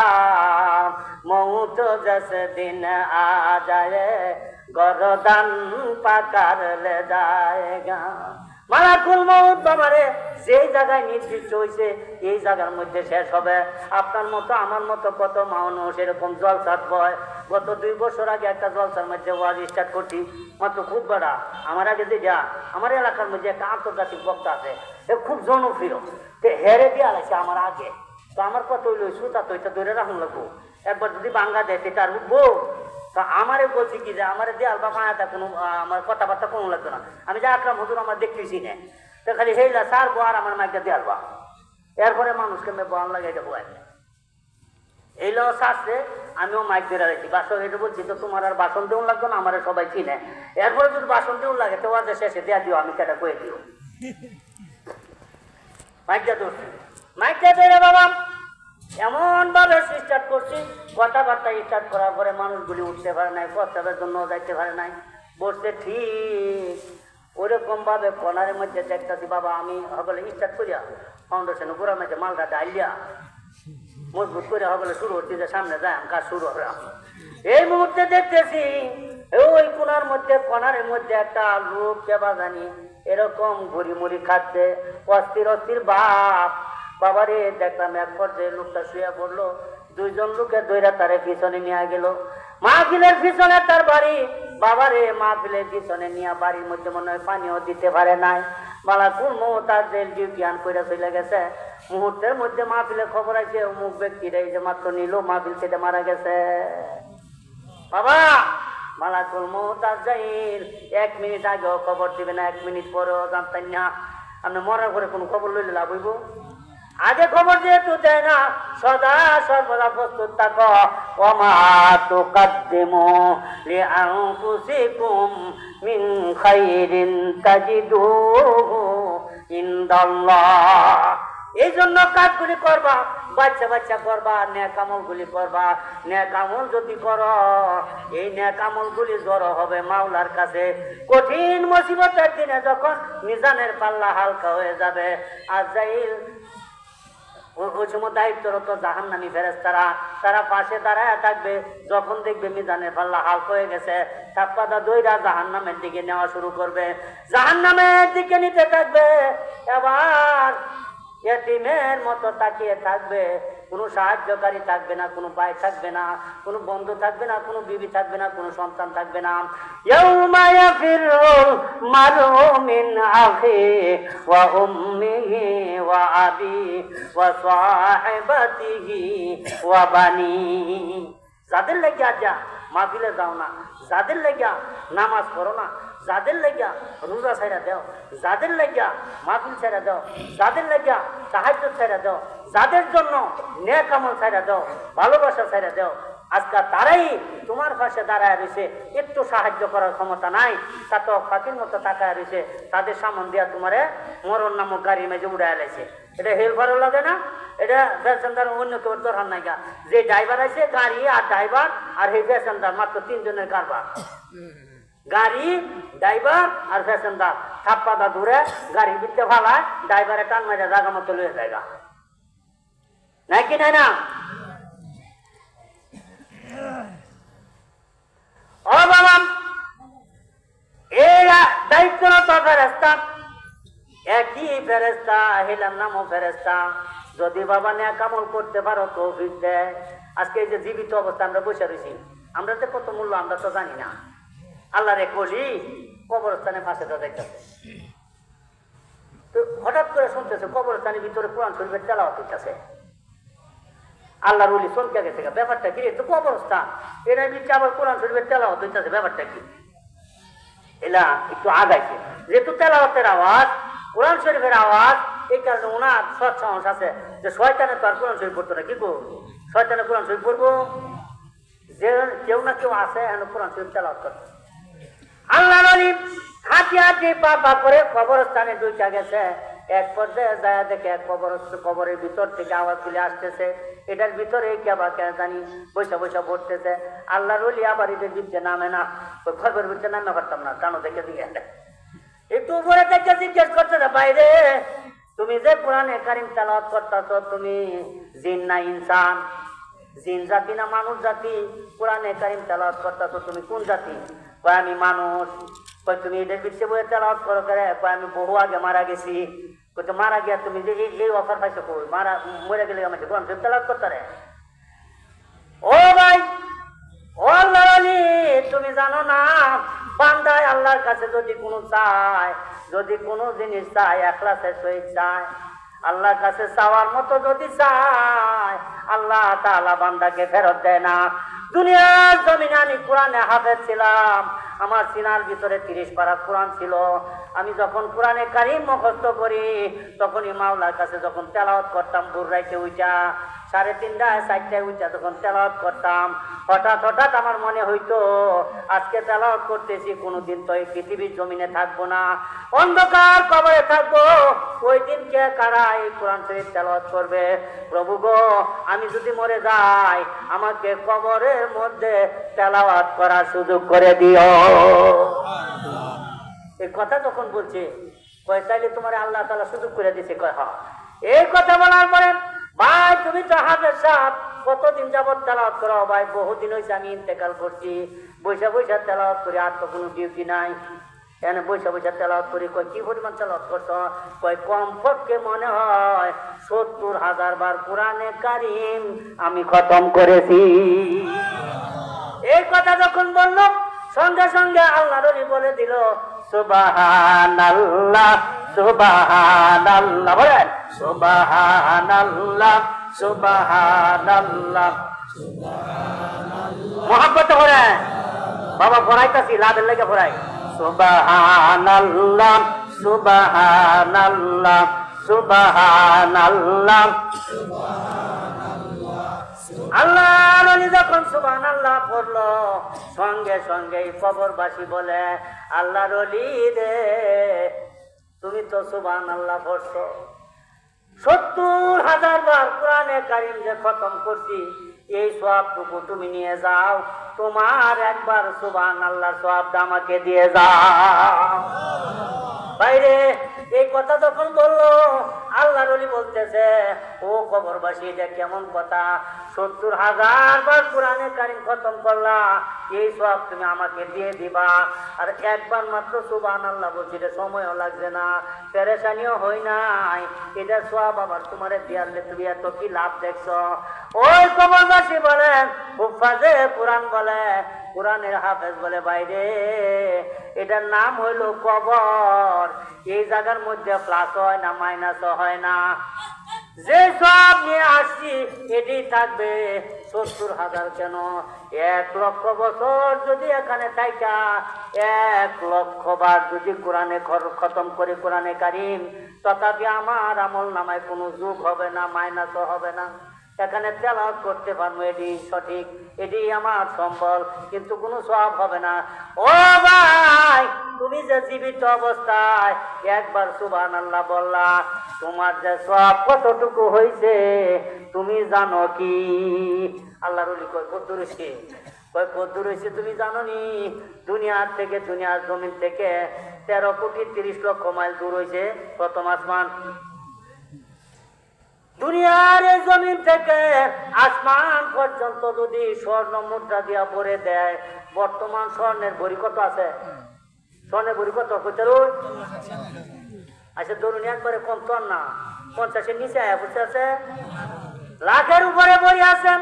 मौत जस दिन आ जाए गर्दन पकड़ ले जाएगा মালাকুল মউত বাবারে যেই জায়গায় নির্দিষ্ট হয়েছে এই জায়গার মধ্যে শেষ হবে। আপনার মতো আমার মতো কত মানুষ এরকম জলসাত বয়। গত 2 বছর আগে একটা জলসার মধ্যে ওয়াজ স্টার্ট করছি, মাত্র খুব বড়। আমার আগে যে যা আমার এলাকার মধ্যে একটা আন্তর্জাতিক বক্তা আছে, এ খুব জনপ্রিয়, তো হেরে দিয়ে আলাইছে আমার আগে। তো আমার কত হইলো সুতা তো এটা ধরে রাখুন লাগবো, একবার যদি বাঙ্গা দেয় সেটা আর উঠবো। তো আমারে বলছি কি যে আমার দেয়াল বা মায়াটা কোনো আমার কথাবার্তা কোনো লাগতো না। আমি যে আকরাম হুজুর আমার দেখতেছি না, তো খালি হেইলা সার বো আর আমার মাইকটা দেয়াল বা এরপরে মানুষকে আমি বয়ান লাগে এটা বয়ান এইলো শাস্ত্রে আমিও মাইক বেড়ে রাখছি বাসন এটা বলছি। তো তোমার আর বাসন দেউন লাগতো না, আমার সবাই চিনে। এরপরে যদি বাসন দেউন লাগে তো ওয়াজের শেষে দেয়া দিও, আমি সেটা কয়ে দিও। মাইকটা ধরছি, মাইকটা ধরে বাবা এমন ভাবে স্টার্ট করছি, কথাবার্তা স্টার্ট করার পরে মানুষগুলি উঠতে পারে নাই, প্রস্তাবের জন্য যাইতে পারে নাই, বসতে ঠিক ওইরকম ভাবে কর্নারের মধ্যে দেখতেছি বাবা আমি হগলে স্টার্ট করিয়া ফাউন্ডেশন গোড়ার মধ্যে মালটা ডাইলিয়া মজবুত করে হগলে শুরু হচ্ছে যে সামনে যায় কাজ শুরু হবে। এই মুহূর্তে দেখতেছি ওই কোনার মধ্যে কর্নারের মধ্যে একটা লোক কেবা জানি এরকম ঘুরি মুড়ি খাচ্ছে, অস্থির অস্থির বাপ। বাবারে দেখলাম এক পর্যায়ে লোকটা শুয়ে পড়লো, 2 জন লোকে দইরা তারে পিছনে নিয়ে গেল। মাহফিলের পিছনে তার বাড়ি। বাবারে মাহফিলের পিছনে নিয়ে বাড়ির মধ্যে মনে হয় পানিও দিতে পারে নাই। মালাকুল মউত তার জেল জ্ঞান করে চলে গেছে। মুহূর্তের মধ্যে মাহফিলের খবর আছে অমুক ব্যক্তিরা এই যে মাত্র নিল মাহফিল থেকে মারা গেছে। বাবা মালাকুল মউত তার জাইল 1 মিনিট আগেও খবর দিবে না, 1 মিনিট পরেও জানতেন না। আপনি মরার পরে কোনো খবর লইলে লাভ হইব? আগে খবর যেহেতু দেয় না, সদা সর্বদা প্রস্তুত থাকো। ওমা তুকাদ্দিমু লিআনফুসিকুম মিন খাইরিন তাজিদুহু ইনদাল্লাহ। এই জন্য কাজগুলি করবা, বাচ্চা বাচ্চা করবা, নেক আমলগুলি করবা। নেক আমল যদি করো এই নেক আমলগুলি জড়ো হবে মাওলার কাছে। কঠিন মুসিবতের দিনে যখন মিজানের পাল্লা হালকা হয়ে যাবে, আজরাইল ওই সময় দায়িত্বরত জাহান্নামী ফেরেশতারা তারা পাশে দাঁড়ায় থাকবে। যখন দেখবে মিজানের পাল্লা হালকা হয়ে গেছে, চাপ্পাদা দইরা জাহান্নামের দিকে নেওয়া শুরু করবে, জাহান্নামের দিকে নিতে থাকবে। এবার এতিমের মতো তাকিয়ে থাকবে, কোনো সাহায্যকারী থাকবে না, কোনো ভাই থাকবে না, কোনো বন্ধু থাকবে না, কোনো বিবি থাকবে না, কোনো সন্তান থাকবে না। ইয়াউমা ইয়াফিরুল মারউ মিন আখিহি ওয়া উম্মিহি ওয়া আবিহি ওয়া সাহিবাতিহি ওয়া বানিহি। যাদের লাগিয়া যা মাহফিলে যাও না, যাদের লাগিয়া নামাজ পড়ো না, যাদের লাগিয়া রোজা ছাইরা দাও, যাদের লাগিয়া মাহফিল ছাইরা দাও, যাদের লাগিয়া সাহায্য ছাইরা দাও, যাদের জন্য নেক আমল ছাইরা দাও, ভালোবাসা ছাইরা দাও, আজকাল তারাই তোমার পাশে দাঁড়ায় রয়েছে। একটু সাহায্য করার ক্ষমতা নাই, তা তো ফাঁকির মতো তাকায় রয়েছে। তাদের সামন দিয়া তোমারে মরণ নামক গাড়ির মেঝে উড়ায় লাইছে। এটা হেলফারও লাগে না, এটা প্যাসেঞ্জার অন্য কেউ দরকার নাই। যে ড্রাইভার আছে গাড়ি আর ড্রাইভার আর এই প্যাসেঞ্জার মাত্র 3 জনের কারবার। গাড়ি ড্রাইভার আর প্যাসেঞ্জার থাপ্পাদা ধরে গাড়ি বিতে ফালায়, ড্রাইভারে টান মারে জায়গা মতো লয়ে জায়গা নাই কি নাই না? ও বাবা এই দায়িত্বরত ফেরেশতা, একই ফেরেশতা, হেলার নামও ফেরেশতা। যদি বাবা নেক আমল করতে পারো তৌফিক দেয়। আজকে এই যে জীবিত অবস্থা আমরা বসে রয়েছি, আমরা তো কত মূল্য আমরা তো জানি না। আল্লাহ রে বলি কবরস্থানের পাশে তো দেখতেছে, তো হঠাৎ করে শুনতেছে কবরস্থানের ভিতরে কোরআন শরীফের তেলাওয়াত হইতেছে। আল্লাহর ওলি চমকে গেছে, ব্যাপারটা কি? তো কবরস্থান এটার ভিতরে আবার কোরআন শরীফের তেলাওয়াত হইতেছে, ব্যাপারটা কি? এলা একটু আগাইছে, যেহেতু তেলাওয়াতের আওয়াজ, কোরআন শরীফের আওয়াজ, এই কারণে ওনার সৎ সাহস আছে যে শয়তানে তো আর কোরআন শরীফ পড়তো না। কি গো, শয়তানে কোরআন শরীফ পড়বো? যে কেউ না কেউ আছে এখন কোরআন শরীফ তেলাওয়াত করছে। আল্লাহ নবী হাঁটি হাঁটি পা পা করে কবরস্থানে ঢুকে গেছে। এক পর্যায়ে যায় দেখে এক কবরের ভিতর থেকে আওয়াজগুলি আসতেছে। এটার ভিতরে কেবা কে জানি বৈশা বৈশা পড়তেছে। আল্লাহর ওলি আবার এদের ভিতরে নামে না, ওই খবরের ভিতরে নামে পারতাম না, কানো দেখে দিয়ে একটু উপরে থেকে জিজ্ঞেস করতেছে, বাইরে তুমি যে কোরআনে কারিম তেলাওয়াত করতেছ, তুমি জিন না ইনসান? জিন জাতি না মানুষ জাতি? কোরআনে কারিম তেলাওয়াত করতেছ, তুমি কোন জাতি? আমি মানুষ। কই তুমি এটার পিছিয়ে বইয়ে তেলাওয়াত করো করে, কই আমি বহু আগে মারা গেছি। কই তো মারা গিয়া তুমি যে এই অফার পাইছো, কই মারা মরে গেলে আমাকে কোরআন শরীফ তেলাওয়াত করতে রে? ও ভাই, ও আল্লাহর ওলি, তুমি জানো না বান্দায় আল্লাহর কাছে যদি কোনো চায়, যদি কোনো জিনিস চায় ইখলাসের সহিত চায়, আল্লাহর কাছে চাওয়ার মতো যদি চায়, আল্লাহ তাআলা বান্দাকে ফেরত দেয় না। দুনিয়ার জমিনে আমি কোরআনে হাফেজ ছিলাম, আমার সিনার ভিতরে 30 পারা কোরআন ছিল। আমি যখন কোরআনে কারীম মুখস্থ করি, তখনই মাওলার কাছে যখন তেলাওয়াত করতাম ভোর রাইতে উঠা, 3:30 4টায় উঠা তখন তেলাওয়াত করতাম, হঠাৎ আমার মনে হইতো আজকে তেলাওয়াত করতেছি, কোনোদিন তো এই পৃথিবীর জমিনে থাকবো না, অন্ধকার কবরে থাকবো। ওই দিনকে কারা এই কোরআন শরীফ তেলাওয়াত করবে? প্রভু গো, আমি যদি মরে যাই, আমাকে কবরের মধ্যে তেলাওয়াত করার সুযোগ করে দিও। এই কথা যখন বলছে, কয় তাইলে তোমার আল্লাহ তাআলা সুযোগ করে দিছে? কয় হ্যাঁ। এই কথা বলার পরে, ভাই তুমি তো হাফেজ সাহেব, কতদিন যাবত তেলাওয়াত করো? ভাই বহুদিন হয়েছে, আমি ইন্তেকাল করছি, বৈশা তেলাওয়াত করি, আর তো কোনো ডিউটি নাই, এখানে বৈশা তেলাওয়াত করি। কয় কি পরিমাণ তেলাওয়াত করছো? কয় কমপক্ষে মনে হয় 70,000 বার কোরআনে কারীম আমি খতম করেছি। এই কথা যখন বলল, সঙ্গে সঙ্গে আল্লাহর ওলি বলে দিল সুবহানাল্লাহ, সুবহানাল্লাহ, বলেন সুবহানাল্লাহ, সুবহানাল্লাহ। মোহাব্বত করে বাবা পড়াইতাছি, লাভের লেগে পড়াই। সুবহানাল্লাহ, সুবহানাল্লাহ, সুবহানাল্লাহ। আল্লাহর ওলি যখন সুবহানাল্লাহ পড়লো, সঙ্গে সঙ্গে কবরবাসী বলে, আল্লাহর ওলি রে, তুমি তো সুবহানাল্লাহ পড়ছো, 70,000 বার কোরআনে কারীম যে খতম করছি, এই সওয়াবটুকু তুমি নিয়ে যাও, তোমার একবার সুবহানাল্লাহ সওয়াবটা আমাকে দিয়ে যাও। বাইরে এই কথা যখন বললো, আল্লাহর ওলি বলতেছে, ও কবরবাসী, এটা কেমন কথা? 70,000 বার কোরআনে কারীম খতম করলা, এই সওয়াব তুমি আমাকে দিয়ে দিবা, আর একবার মাত্র সুবহানাল্লাহ বলছি, এটা সময়ও লাগছে না, পেরেশানিও হই নাই, এটা সওয়াব আবার তোমারে দিয়ালে তুমি এত কি লাভ দেখছো? ওই কবরবাসী বলেন, হুফাজে কোরআন বলে, কোরআনের হাফেজ বলে, বাইরে এটার নাম হইলো কবর, এই জায়গার মধ্যে প্লাস হয় না, মাইনাসও হয় না, যে সব নিয়ে আসছি এটি থাকবে। 70,000 কেন, 1,00,000 বছর যদি এখানে থাকা 1,00,000 বার যদি কোরআনে খতম করে কোরআনে কারীম, তথাপি আমার আমল নামায় কোনো যোগ হবে না, মাইনাসও হবে না, এখানে তেলাওয়াত করতে পারবো, এটি সঠিক, এটি আমার সম্বল, কিন্তু কোনো সওয়াব হবে না। ও ভাই, তুমি যে জীবিত অবস্থায় একবার সুবহানাল্লাহ বললা, তোমার যে সওয়াব কতটুকু হয়েছে তুমি জানো কি? আল্লাহর ওলি কয় কত রয়েছে? কয় কত রয়েছে তুমি জানো নি? দুনিয়ার থেকে, দুনিয়ার জমিন থেকে 13,30,00,000 মাইল দূর হয়েছে প্রথম আসমান। দুনিয়ার এই জমিন থেকে আসমান পর্যন্ত যদি স্বর্ণ মুদ্রা দিয়া ভরে দেয়, বর্তমান স্বর্ণের ভরি কত আছে? স্বর্ণের ভরি কত? আচ্ছা ধরুন একবারে কম তো না, 50-এর নিচে বুঝতে আছে, লাখের উপরে ভরি আছে।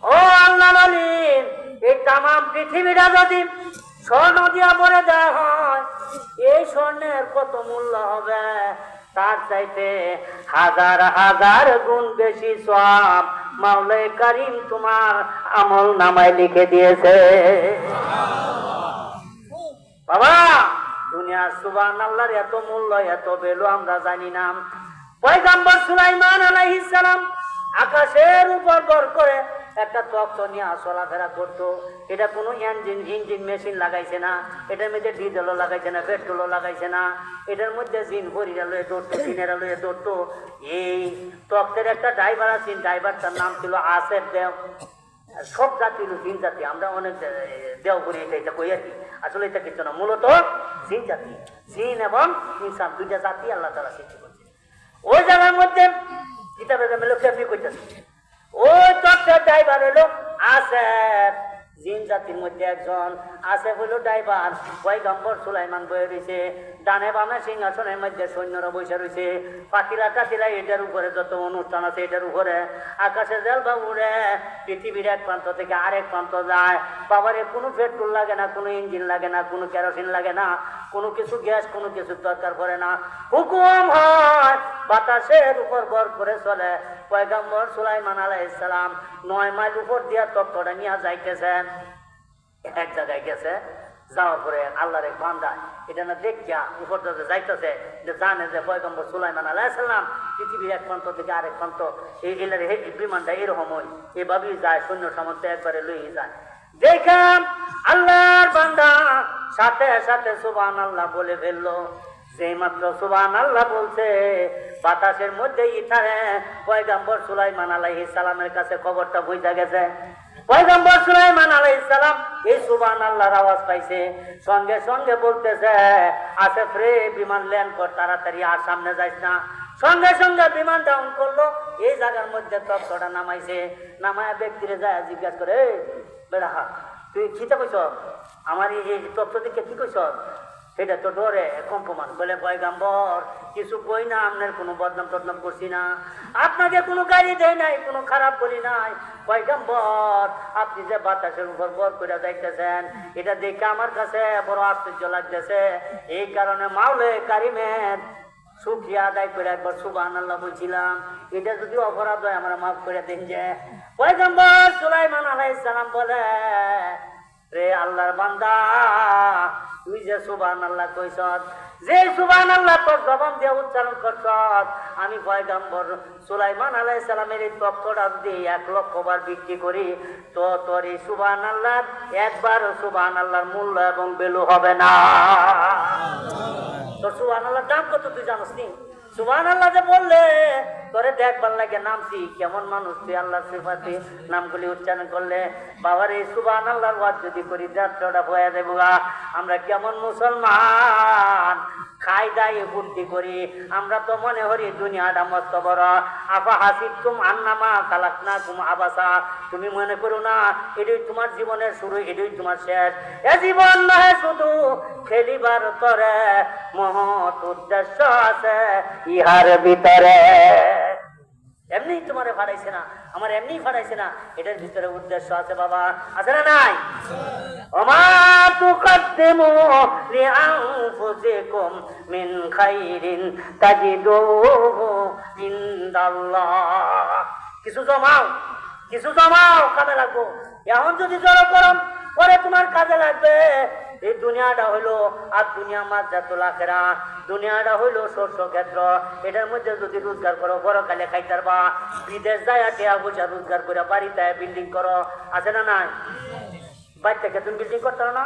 ও আল্লাহর ওলি, এই তাম পৃথিবীটা যদি স্বর্ণ দিয়া ভরে দেওয়া হয়, এই স্বর্ণের কত মূল্য হবে? তার চাইতে 1000 গুণ বেশি সওয়াব মাওলাই কারীম তোমার আমল নামায় লিখে দিয়েছে। বাবা, দুনিয়ার সুবহানাল্লাহর এত মূল্য, এত ভ্যালু আমরা জানি না। পয়গম্বর সুলাইমান আলাইহিস সালাম আকাশের উপর ভর করে একটা তখ্ত নিয়ে চলাফেরা করতো। এটা কোনো ইঞ্জিন মেশিন লাগাইছে না, এটার মধ্যে ডিজেলও লাগাইছে না, পেট্রোলও লাগাইছে না, এটার মধ্যে জিন ভরিরা লয়ে দৌড়তো, জিনেরা লয়ে দৌড়তো। এই তখ্তের একটা ড্রাইভার আছেন, ড্রাইভারটার নাম ছিল আসেফ দেও। সব জাতি হলো জিন জাতি, আমরা অনেক দেও করি, এটা কই আর কি, আসলে এটা কিছু না, মূলত জিন জাতি, জিন এবং ইনসান দুইটা জাতি আল্লাহ তাআলা সৃষ্টি করছে। ওই জায়গার মধ্যে কিতাবে মেলো কেমনি কইতেছে, ওই তথ্যের ড্রাইভার হলো আসেফ, জিন জাতির মধ্যে একজন আছে হলো ড্রাইভার পয়গম্বর সুলাইমান বয়ে রয়েছে, ডানে বামে সিংহাসনের মধ্যে সৈন্যরা বসে রয়েছে, পাখিরা টাকিরা এটার উপরে যত অনুষ্ঠান আছে এটার উপরে, আকাশে জেলবা উড়ে, পৃথিবীর এক প্রান্ত থেকে আরেক প্রান্ত যায়। বাবারে কোনো পেট্রোল লাগে না, কোনো ইঞ্জিন লাগে না, কোনো কেরোসিন লাগে না, কোনো কিছু গ্যাস কোনো কিছু দরকার পড়ে না। হুকুম হয় বাতাসের উপর ভর করে চলে। পয়গম্বর সুলাইমান আলাইহিস সালাম 9 মাইল উপর দিয়া তত্ত্বটা নিয়ে যাইতেছেন। এক জায়গায় গেছে, যাওয়ার পরে আল্লাহর এক বান্দা এটা না দেখিয়া উপর দিয়ে যাইতেছে, যে জানে যে পয়গম্বর সুলাইমান আলাইহিস সালাম পৃথিবীর এক প্রান্ত থেকে আরেক প্রান্ত এই বিমানটা এরকমই এভাবেই যায়, সৈন্য সামর্থ্য একবারে লইয়ে যায়। দেখাম আল্লাহর বান্দা সাথে সাথে সুবহানাল্লাহ বলে ফেললো। যেই মাত্র সুবহানাল্লাহ বলছে, বাতাসের মধ্যে ইথারে পয়গম্বর সুলাইমান আলাইহিস সালামের কাছে খবরটা পৌঁছে গেছে। পয়গম্বর সুলাইমান আলাইহিস সালাম এই সুবহানাল্লাহর আওয়াজ পাইছে, সঙ্গে সঙ্গে বলতেছে, আসে ফ্রে বিমান ল্যান্ড কর, তাড়াতাড়ি আর সামনে যাইস না। সঙ্গে সঙ্গে বিমান ডাউন করলো, এই জায়গার মধ্যে তত্ত্বটা নামাইছে। নামায় ব্যক্তিরে যায় জিজ্ঞাসা করে, বেড়া তুই খিতে কইস, আমার এই তত্ত্ব দিকে কি কইস? সেটা তো ডরে কম্পমান। বলে পয়গম্বর কিছু কই না, আপনার কোনো বদনাম টদনাম করছি না, আপনাকে কোনো গাড়ি দেয় নাই, কোনো খারাপ বলি নাই। পয়গম্বর আপনি যে বাতাসের উপর বর করে যাইতেছেন এটা দেখে আমার কাছে বড় আশ্চর্য লাগতেছে, এই কারণে মাওলে কারিমের শুকরিয়া আদায় করে একবার সুবহানাল্লাহ বলছিলাম। এটা যদি অপরাধ হয় আমার মাফ করে দিন। যে পয়গম্বর সুলাইমান আলাইহিস সালাম বলে, রে আল্লাহর বান্দা তুই যে সুবহানাল্লাহ কইছ, যে সুবহানাল্লাহ তোর জবান দিয়ে উচ্চারণ করছ, আমি পয়গম্বর সুলাইমান আলাইহিস সালামের এই তত্ত্বটা যদি 1 লক্ষ বার বিক্রি করি তো তোর এই সুবহানাল্লাহ একবার সুবহানাল্লাহর মূল্য এবং ভ্যালু হবে না। তোর সুবহানাল্লাহর দাম কত তুই জানোস নি? সুবহানাল্লাহ যে বললে তোরে দেখবার লাগে নামছি, কেমন মানুষ তুই আল্লাহর সিফাতে নামগুলি উচ্চারণ করলে। বাবার এই সুবহানাল্লাহর ওয়াজ যদি করি যাত্রাটা বয়া দেবো। আমরা কেমন মুসলমান, খাই দাই বুদ্ধি করি, আমরা তো মনে করি দুনিয়াটা মস্ত বড়। আফা হাসিবতুম আন্নামা খালাকনাকুম আবাসা, তুমি মনে করো না এটাই তোমার জীবনের শুরু, এটাই তোমার শেষ। এ জীবন নয় শুধু খেলিবার তরে, মহৎ উদ্দেশ্য আছে ইহার ভিতরে। এমনি তোমারে ফাড়াইছে না, আমার এমনি ফাড়াইছে না, এটার ভিতরে উদ্দেশ্য আছে বাবা, আছে না নাই? ওমা তুকদ্দিমু লিআনফুসিকুম মিন খাইরিন তাজিদুহু ইনদাল্লাহ। কিছু জমাও, কিছু জমাও, কাজে লাগবো। এখন যদি জড়ো করম পরে তোমার কাজে লাগবে। এই দুনিয়াটা হইলো আর দুনিয়া মাজ্জাতুল আখিরা, দুনিয়াটা হইলো শস্য ক্ষেত্র। এটার মধ্যে যদি রোজগার করো পরকালে খাইতে পারবা। বিদেশ যায় টিয়া পয়সা রোজগার করে বাড়িতে বিল্ডিং করো, আছে না নাই? বাইর থেকে তুমি বিল্ডিং করতে পারো না,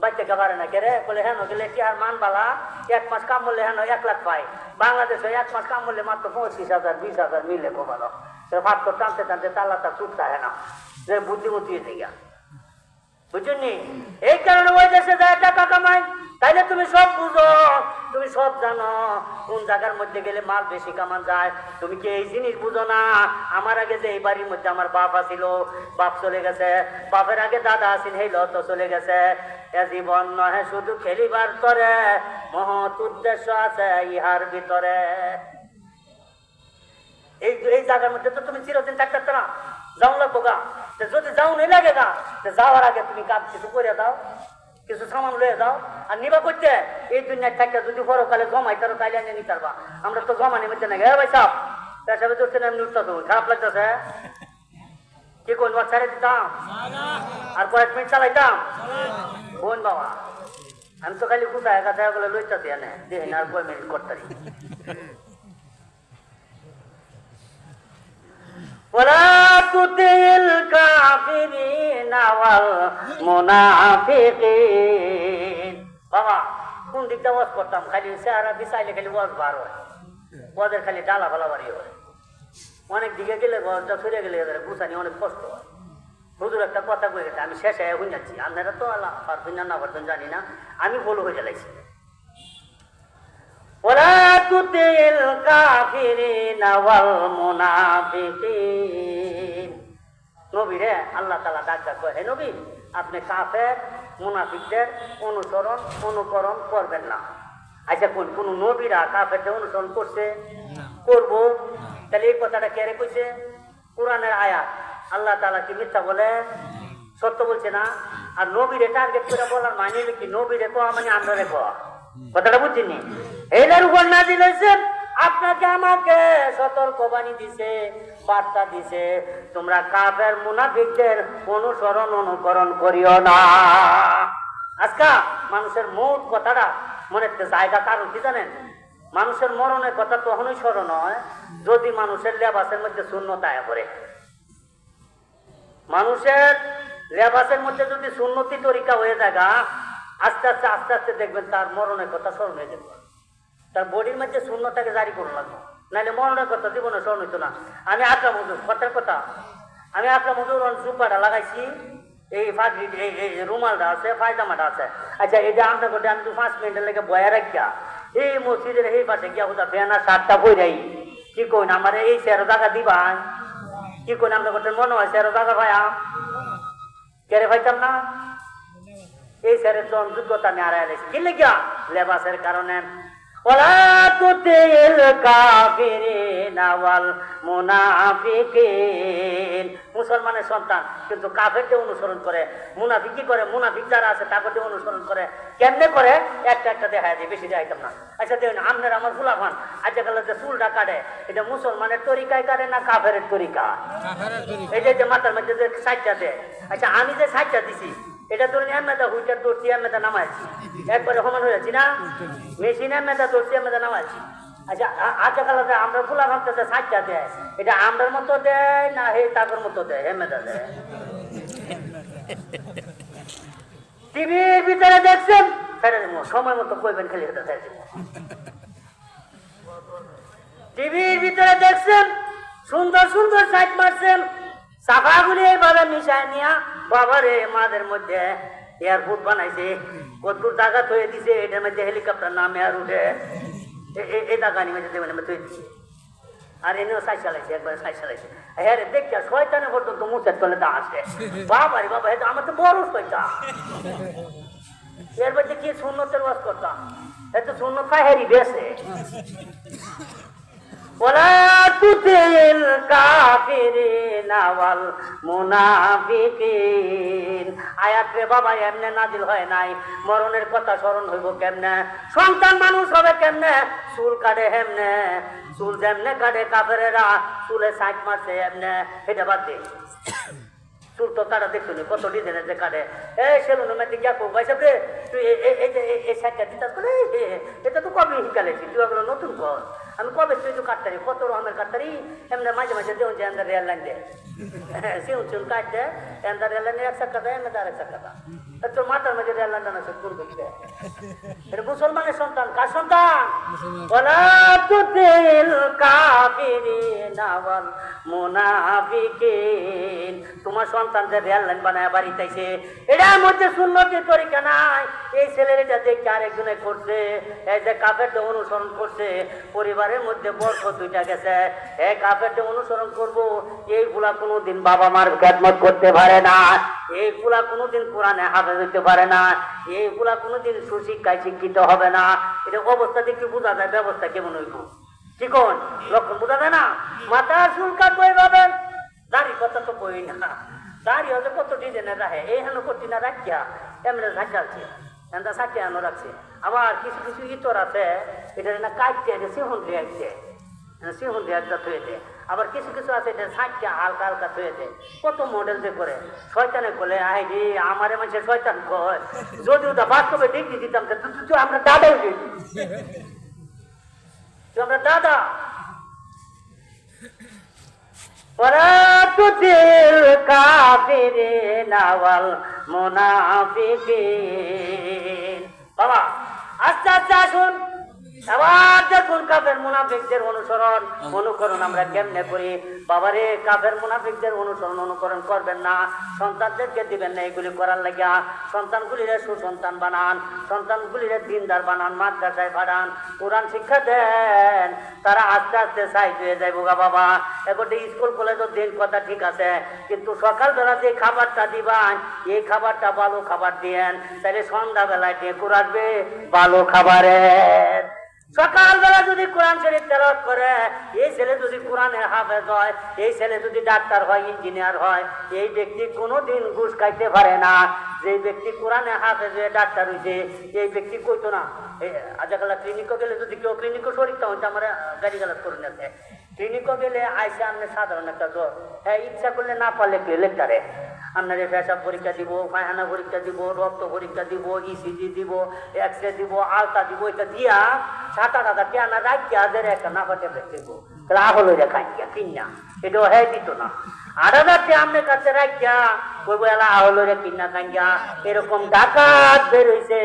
বাইর থেকে পারে না। কেরে বলে হেন গেলে টিয়ার মান বালা, 1 মাস কাম বললে হেন 1 লাখ পাই। বাংলাদেশে 1 মাস কাম বললে মাত্র 25,000 20,000 মিলে কমালো। ভাত টানতে টানতে তালাটা চুপটা হয় না, যে বুদ্ধিমতি থেকে বুঝলি। এই কারণে ওই দেশে যায় টাকা কামাই, তাইলে তুমি সব বুঝো, তুমি সব জানো কোন জায়গার মধ্যে গেলে মাল বেশি কামান যায়। তুমি কি এই জিনিস বুঝো না? আমার আগে যে এই বাড়ির মধ্যে আমার বাপ আছিল, বাপ চলে গেছে, বাপের আগে দাদা আছিল, সেই লত চলে গেছে। এ জীবন নহে শুধু খেলিবার তরে, মহৎ উদ্দেশ্য আছে ইহার ভিতরে। এই জায়গার মধ্যে তো তুমি চিরদিন থাকতে না, যাও লাগবো গা। যদি যাও নেই লাগে গা, যাওয়ার আগে তুমি কাজ কিছু করে দাও, কিছু সামান লয়ে যাও। আর নিবা করতে এই দুনিয়ায় থাকতে যদি পরকালে জমাই তারও তাইলে আনিয়ে নিতে পারবা। আমরা তো জমা নিতে না। হ্যাঁ ভাই সাহেব, পেশাবে ধরছে না, এমনি উঠতে তুমি খারাপ লাগতেছে কি কোন বার ছেড়ে দিতাম আর কয়েক মিনিট চালাইতাম বোন বাবা। আমি তো খালি কোথায় কাছে বলে লইতেছি এনে দেখি না আর কয় মিনিট করতে ولا تطع الكافرين والمنافقين। বাবা কোন দিকটা ওয়াজ করতাম, খালি চেহারা বিছাইলে খালি ওয়াজ বার হয়, ওয়াজের খালি ডালা ফালা বাড়ি হয়। অনেক দিকে গেলে ঘরটা সরে গেলে গুছানি অনেক কষ্ট হয়। হুজুর একটা কথা কয়ে গেছে, আমি শেষে হয়ে যাচ্ছি, আপনারা তো আল্লাহ পারবেন না পারবেন জানি না, আমি ভুল হয়ে গেলাইছি। ولا تطع الكافرين والمنافقين। নবীরে আল্লাহ তাআলা ডাক কয়, হে নবী, আপনি কাফের মুনাফিকদের অনুকরণ করবেন না। আচ্ছা, কোন নবীরা কাফেরদের অনুসরণ করছে? করবো। তাহলে এই কথাটা কেড়ে কইছে? কোরআনের আয়াত। আল্লাহ তাআলা কি মিথ্যা বলে? সত্য বলছে না? আর নবীরে টার্গেট করে বলার মানে কি? নবীরে কোয়া মানে আমরা রে কোয়া, কথাটা বুঝছিনি? এইটার উপর নাজিল হয়েছে, আপনাকে আমাকে সতর্কবাণী দিছে, বার্তা দিছে, তোমরা কাফের মুনাফিকদের অনুকরণ করিও না। আজকা মানুষের মৌত কথাটা মনে জায়গা, কারণ কি জানেন? মানুষের মরণের কথা তখনই স্মরণ হয় যদি মানুষের লেবাসের মধ্যে শূন্যতা আয়া পড়ে। মানুষের লেবাসের মধ্যে যদি সুন্নতি তরিকা হয়ে যায়, আস্তে আস্তে দেখবেন তার মরণের কথা স্মরণ হয়ে যাবে। তার বডির মধ্যে শূন্যতাকে জারি করুন লাগবে, নাহলে মরণের কথা জীবনে স্মরণ হইতো না। আমি আকরাম হুজুর, কথার কথা, আমি আকরাম হুজুর জুব্বাটা লাগাইছি, এই ফাঁকি এই রুমালটা আছে, পায়জামাটা আছে। আচ্ছা, এটা আমরা করতে আমি 5 মিনিটের লেগে বয়া রাখিয়া এই মসজিদের এই পাশে গিয়া হুদা ফেনা 7টা বই রাই, কি কইন আমার এই 13 টাকা দিবা, কি কইন আমরা করতে মনে হয় 13 টাকা ভাই কেড়ে পাইতাম না। এই স্যারের তো যোগ্যতা আমি হারাই গেছি, কি লেগিয়া? লেবাসের কারণে। ওয়ালা তুতিল কাফিরিনা ওয়াল মুনাফিকিন, মুসলমানের সন্তান কিন্তু কাফেরকে অনুসরণ করে। মুনাফিক কি করে? মুনাফিক যারা আছে তাকে অনুসরণ করে। কেমনে করে? একটা দেখায় যায়, বেশি দেখাইতাম না। আচ্ছা দেখুন, আপনার আমার ফুলাফান আজকাল যে চুলটা কাটে, এটা মুসলমানের তরিকায় কাটে না কাফের তরিকা? এই যে মাথার মধ্যে যে সাইডটা দেয়, আচ্ছা আমি যে সাইডটা দিছি এটা ধরুন এমেদা হুইটার ধরছি, এমেদা নামাইছি, একবারে সমান হয়ে যাচ্ছি না? মেশিন এমেদা ধরছি, এমেদা নামাইছি। আচ্ছা আজকাল আমরা ফুলা ভাবতে যে সাইডটা দেয়, এটা আমরার মতো দেয় না হে তাদের মতো দেয়? এমেদা দেয়। টিভির ভিতরে দেখছেন, সময় মতো কইবেন, খালি এটা ছেড়ে দিব। টিভির ভিতরে দেখছেন, সুন্দর সুন্দর সাইড মারছেন, সাফাগুলি এইভাবে মিশায় নিয়া বাবারে মাদের মধ্যে এয়ারপোর্ট বানাইছে, কত জায়গা থয়ে দিছে, এটার মধ্যে হেলিকপ্টার নামে আর উঠে এই জায়গা নিয়ে দেবেন থয়ে দিছে। আর এনেও সাই চালাইছে, একবার সাই চালাইছে। হ্যাঁ রে, দেখ শয়তানে পর্যন্ত মুখের তলে দা আসে। বাবারে বাবা, এটা আমার তো বড় শয়তান। এর মধ্যে কি সুন্নতের ওয়াজ করতাম, এত সুন্নত ফাহেরি বেসে। ওয়ালা তুতিল কাফিরিনা ওয়াল মুনাফিকিন। আয়াত রে বাবা এমনে নাজিল হয় নাই, মরণের কথা স্মরণ হইব কেমনে? সন্তান মানুষ হবে কেমনে? চুল কাটে হেমনে, চুল যেমনে কাটে কাফেরেরা, চুলে সাইড মারছে এমনে, এটা বাদ দে। চুল তো কাটা দেখছো নি, কত ডিজাইনের যে কাটে। এই সেলুনের মধ্যে গিয়া কো ভাই সাহেব, তুই এই সাইডটা দিতাস করে, এটা তো কবে শিখালেছি, তুই ওগুলো নতুন কর। আমি কবে তুই তো কাটতারি, কত রকমের কাটতারি, এমনি মাঝে মাঝে দেখুন যে এমনি রেল লাইন দেয়, চুন কাট দেয়, এমনি রেল লাইনে 1 টাকা দেয়, এমনি 1 টাকা দেয়। তোর মাথার মাঝে রেল লাইন আছে, কোন করতে? এটা মুসলমানের সন্তান, কার সন্তান? ওয়ালা তুতিল কাফিরিনা ওয়াল মুনাফিকিন। তোমার সন্তান যে রেল লাইন বানায় বাড়িতে আইছে, এটার মধ্যে সুন্নতি তরিকা নাই। এই ছেলের এটা দেখে আরেকজনে করছে, এই যে কাফেরটা অনুসরণ করছে, পরিবারের মধ্যে বরকত 2টা গেছে। এই কাফেরটা অনুসরণ করব, এইগুলা কোনোদিন বাবা মার খেদমত করতে পারে না, এইগুলা কোনোদিন কোরআনে হাফেজ হইতে পারে না, এইগুলা কোনোদিন সুশিক্ষায় শিক্ষিত হবে না। এটা অবস্থা দেখে বোঝা যায় ব্যবস্থা কেমন হইব, ঠিক লক্ষণ বোঝা যায় না? মাথার চুল কাটবো এইভাবে, দাড়ি কথা তো বই না, দাড়ি হচ্ছে কত ডিজাইনের রাখে, এই হেন করতি না রাখিয়া এমনি ঝাঁকালছে, এমন সাথে আনো রাখছে। আবার কিছু কিছু ইতর আছে, এটা না কাটছে, এটা সিহন রেখছে, সিহন রেখটা থুয়েছে। আবার কিছু কিছু আছে এটা সাইডটা হালকা হালকা থুয়েছে। কত মডেল যে করে, শয়তানে বলে আই রে আমারে মানুষের শয়তান কয়, যদি ওটা বাস্তবে ডিগ্রি দিতাম তো আমরা দাদাও দিই, আমরা দাদা। ওয়ালা তুতিল কাফিরিনা ওয়াল মুনাফিকিন। বাবা আস্তে আস্তে আসুন, আবার দেখুন কাফের মুনাফিকদের অনুকরণ আমরা কেমনে করি। বাবারে কাফের মুনাফিকদের অনুকরণ করবেন না, সন্তানদেরকে দিবেন না এগুলি করার লাগিয়া। সন্তানগুলিরে সুসন্তান বানান, সন্তানগুলিরে দিনদার বানান, মাদ্রাসায় পাঠান, কোরআন শিক্ষা দেন, তারা আস্তে আস্তে সাইজ হয়ে যাইব গা বাবা। এবারে স্কুল কলেজের দিন কথা ঠিক আছে, কিন্তু সকালবেলা যে খাবারটা দিবান এই খাবারটা ভালো খাবার দিয়েন, তাহলে সন্ধ্যাবেলায় টেকুর আসবে ভালো খাবারের। সকালবেলা যদি কোরআন শরীফ তেলাওয়াত করে, এই ছেলে যদি কোরআনের হাফেজ হয়, এই ছেলে যদি ডাক্তার হয়, ইঞ্জিনিয়ার হয়, এই ব্যক্তি কোনোদিন ঘুষ খাইতে পারে না। যে ব্যক্তি কোরআনে হাফেজ হয়ে ডাক্তার হয়েছে এই ব্যক্তি কইতো না। আজকাল ক্লিনিকও গেলে যদি কেউ ক্লিনিকও শরীরটা হচ্ছে আমার গাড়ি গালাজ করে নিতে, ক্লিনিকও গেলে আইসে আপনি সাধারণ একটা জ্বর, হ্যাঁ ইচ্ছা করলে না পারলে কেউ লেকচারে আপনার পেশাব পরীক্ষা দিব, পায়খানা পরীক্ষা দিব, রক্ত পরীক্ষা দিব, ইসিজি দিব, এক্স রে দিব, আলতা দিব, এটা দিয়া 7-8 টাকা রাখিয়া হাজার একটা না পাঠে দেখব রাহুল খাইয়া কিনা, এটাও হ্যাঁ দিত না। 8,000 টাকা আপনার কাছে রাখিয়া বলবো এলা আহল কিনা খাইয়া, এরকম ডাকাত বের হইছে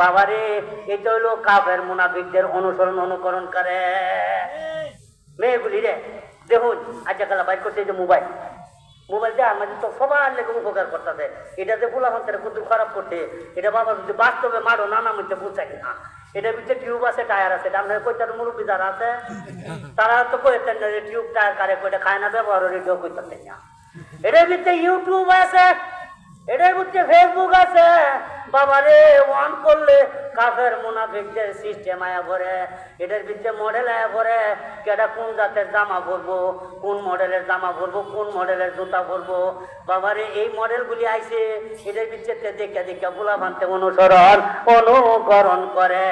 বাবারে। এটা হইলো কাফের মুনাফিকদের অনুকরণ করে মেয়েগুলি রে। দেখুন আজকাল বাইর করছে যে মোবাইল দেওয়ার মাঝে তো সবার লেগে উপকার করতেছে, এটাতে ফুলাফান্তের কত খারাপ করছে। এটা বাবা যদি বাস্তবে মারো নানা মধ্যে বুঝাই না, এটার ভিতরে টিউব আছে, টায়ার আছে। আপনার কইটার মুরব্বী যারা আছে তারা তো কইতেন না যে টিউব টায়ার কারে কইটা খায় না, ব্যবহার রেডিও কইতেন না। এটার ভিতরে ইউটিউব আছে, এটার ভিতরে ফেসবুক আছে বাবারে। ওয়ান করলে কাফের মুনাফিকদের সিস্টেম আয়া ভরে, এটার ভিতরে মডেল আয়া ভরে, কেটা কোন জাতের জামা পরবো, কোন মডেলের জামা পরবো, কোন মডেলের জুতা পরবো বাবারে। এই মডেলগুলি আইছে, এটার ভিতরে দেখে বুলা ভান্তে অনুকরণ করে।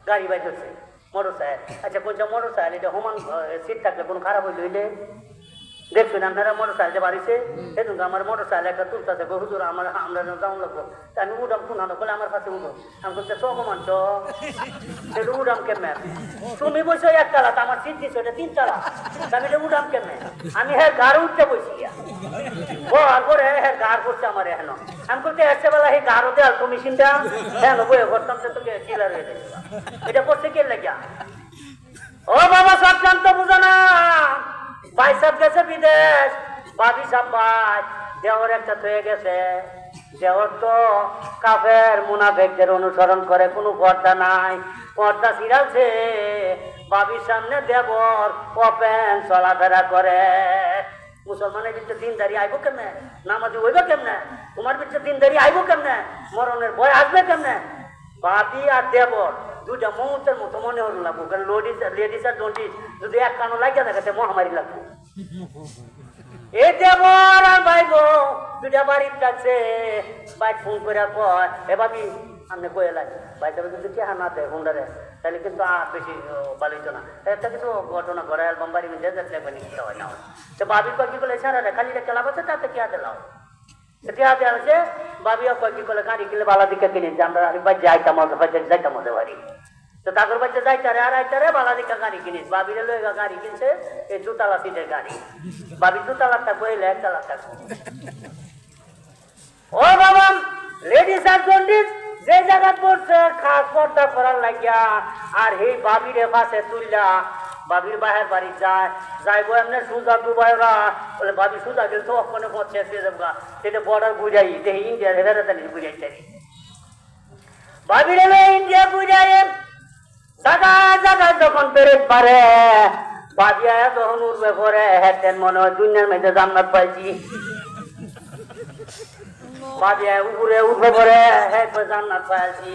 গাড়ি বাই ধরছে মোটর সাইকেল, আচ্ছা কোনটা মোটর সাইকেল, এটা সমান সিট থাকলে কোনো খারাপ হইলে দেখবেন আপনারা মোটর সাইকেল বাড়িছে, সেদিন আমার মোটর সাইকেল একটা তুলতেছে, হুজুর আমরা যাওয়া লাগবো। আমি উঠাম শুনানো বলে আমার কাছে উঠো, আমি বলতে চকমান সেটা উঠাম কেমনে, তুমি বসে 1 তালা, আমার সিট দিচ্ছ এটা 3 তালা, আমি এটা উঠাম কেমনে, আমি হ্যাঁ গাড় উঠতে বসি বর করে হ্যাঁ গাড় করছে আমার এখন। আমি বলতে এসে বেলা এই গাড়ও দেয়াল তো মেশিনটা হ্যাঁ বয়ে করতাম, তো তোকে কিলার হয়ে যাবে। এটা করছে কে লাগিয়া? ও বাবা সব জানতো বুঝো না, ভাই সব গেছে বিদেশ, ভাবি সব ভাই, দেওয়ার একটা হয়ে গেছে। দেওয়ার তো কাফের মুনাফিকদের অনুসরণ করে, কোনো পর্দা নাই, পর্দা ছিড়ালছে। ভাবির সামনে দেবর ওপেন চলাফেরা করে। মুসলমানের ভিতরে দিনদারি আইব কেমনে, নামাজি হইব কেমনে, তোমার ভিতরে দিনদারি আইব কেমনে, মরণের ভয় আসবে কেমনে? ভাবি আর দেবর দুইটা মুহূর্তের মতো মনে হলো লাগবো, কারণ লেডিস আর জন্ডিস যদি এক কানো লাগিয়া থাকে মহামারী লাগবে। এই দেবর আর ভাইব দুইটা বাড়ির কাছে বাইক ফোন করে কয়, এ ভাবি আপনি কয়ে লাগে ভাই তবে যদি কে না দেয় হুন্ডারে, তাহলে কিন্তু আর বেশি ভালো হইতো না। একটা কিছু ঘটনা ঘরে অ্যালবাম বাড়ি মিলে দেখলে নিতে হয় না। তো ভাবি কয় কি করলে সারা খালি রেখে লাভ আছে, তাতে কে দিলাম দেওয়া হচ্ছে। ভাবিও কয় কি করলে গাড়ি কিনলে ভালো দিকে কিনেছি, আমরা যাইতাম হতে পারি। তো তাদের বাচ্চা যাইতারে আর আইতারে বালা দিকা গাড়ি কিনিস, ভাবিরে লয়ে গাড়ি কিনছে এই 2 তালা সিটের গাড়ি। ভাবি 2 তালার থাকবো, এই 1 তালার থাকবো। ও বাবা লেডিস আর জন্ডিস যে জায়গা পড়ছে খাস পর্দা করার লাগিয়া, আর এই ভাবিরে পাশে তুললা ভাবির বাহের বাড়ি যাইবো এমনি সুজা ডুবাইরা বলে, ভাবি সুজা গেলে তো ওখানে পৌঁছে সেটা বর্ডার বুঝাই দেখি ইন্ডিয়ার হেরাতানি বুঝাই চাই। ভাবির ইন্ডিয়া বুঝাই জায়গায় যখন পেরেক পারে, ভাবি আয়া যখন উঠবে পরে হ্যাঁ মনে হয় দুনিয়ার মধ্যে জান্নাত পাইছি। ভাবি আয়া উপরে উঠবে পরে হ্যাঁ জান্নাত পাইছি।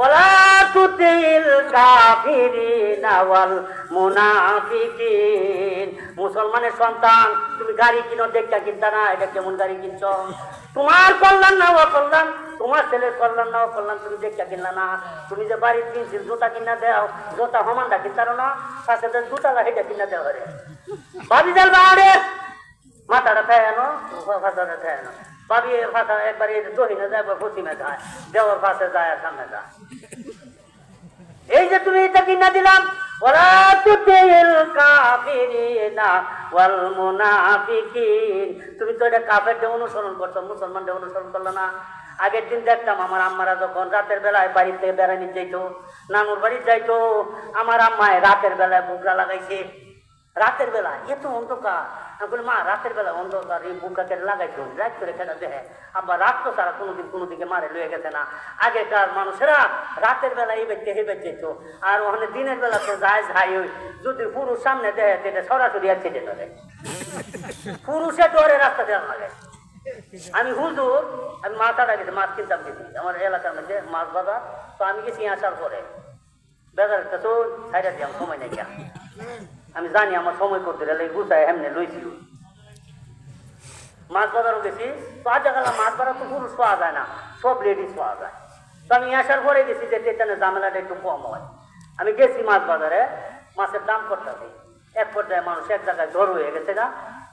ওলা তুতিল কাফিরিনা ওয়াল মুনাফিকিন। মুসলমানের সন্তান তুমি গাড়ি কিনো দেখা কিনতা না, এটা কেমন গাড়ি কিনছ? তোমার কল্যাণ না অকল্যাণ, তোমার ছেলের কল্যাণ না অকল্যাণ তুমি দেখা কিনলা না। তুমি যে বাড়ির কিনছিল জুতা কিনা দেও, জুতা সমানটা কিনতারো না, সাথে জুতা হেঁটে কিনা দেওয়া রে ভাবি যাল বাড়ে মাথাটা থানো ফাঁসাটা থানো। ভাবি ফাঁসা একবার দহিনে যায় পশ্চিমে যায়, দেওয়ার পাশে যায় আর সামনে যায়। এই যে তুমি এটা কিনা দিলাম, ওরা তুতিল কাফিরিনা ওয়াল মুনাফিকিন, তুমি তো এটা কাফেরদের অনুসরণ করছো, মুসলমানদের অনুসরণ করলো না। আগের দিন দেখতাম আমার আম্মারা যখন রাতের বেলায় বাড়ির থেকে বেড়ানি যাইতো, নানুর বাড়ি যাইতো, আমার আম্মায় রাতের বেলায় বুকরা লাগাইছে। রাতের বেলা এত অন্ধকার, আমি বলি মা রাতের বেলা অন্ধকার এই বুকরা কেটে লাগাইছো, রাত করে খেলা দেখে আবার রাত তো তারা কোনোদিন কোনো দিকে মারে লয়ে গেছে না। আগেকার মানুষেরা রাতের বেলা এই বেঁচে হে বেঁচেত, আর ওখানে দিনের বেলা তো যায় যাই ওই যদি পুরুষ সামনে দেয় এটা সরাসরি আর ছেটে ধরে, পুরুষে ডরে রাস্তা দেওয়া লাগে। আমি হুজুর, আমি মাথাটা গেছি, মাছ কিনতাম গেছি আমার এলাকার মধ্যে মাছ বাজার, তো আমি গেছি আসার পরে বেজারটা তো সাইডে দিলাম, সময় নেই গিয়া আমি জানি আমার সময় করতে গেলে গুছায় এমনি লইছি। মাছ বাজারও গেছি, তো আজ গেলাম মাছ বাজার তো পুরুষ পাওয়া যায় না, সব লেডিস পাওয়া যায়। তো আমি আসার পরে গেছি যে এখানে ঝামেলাটা একটু কম হয়। আমি গেছি মাছ বাজারে, মাছের দাম করতেছি, এক পর্যায়ে মানুষ এক জায়গায় জড়ো হয়ে গেছে না,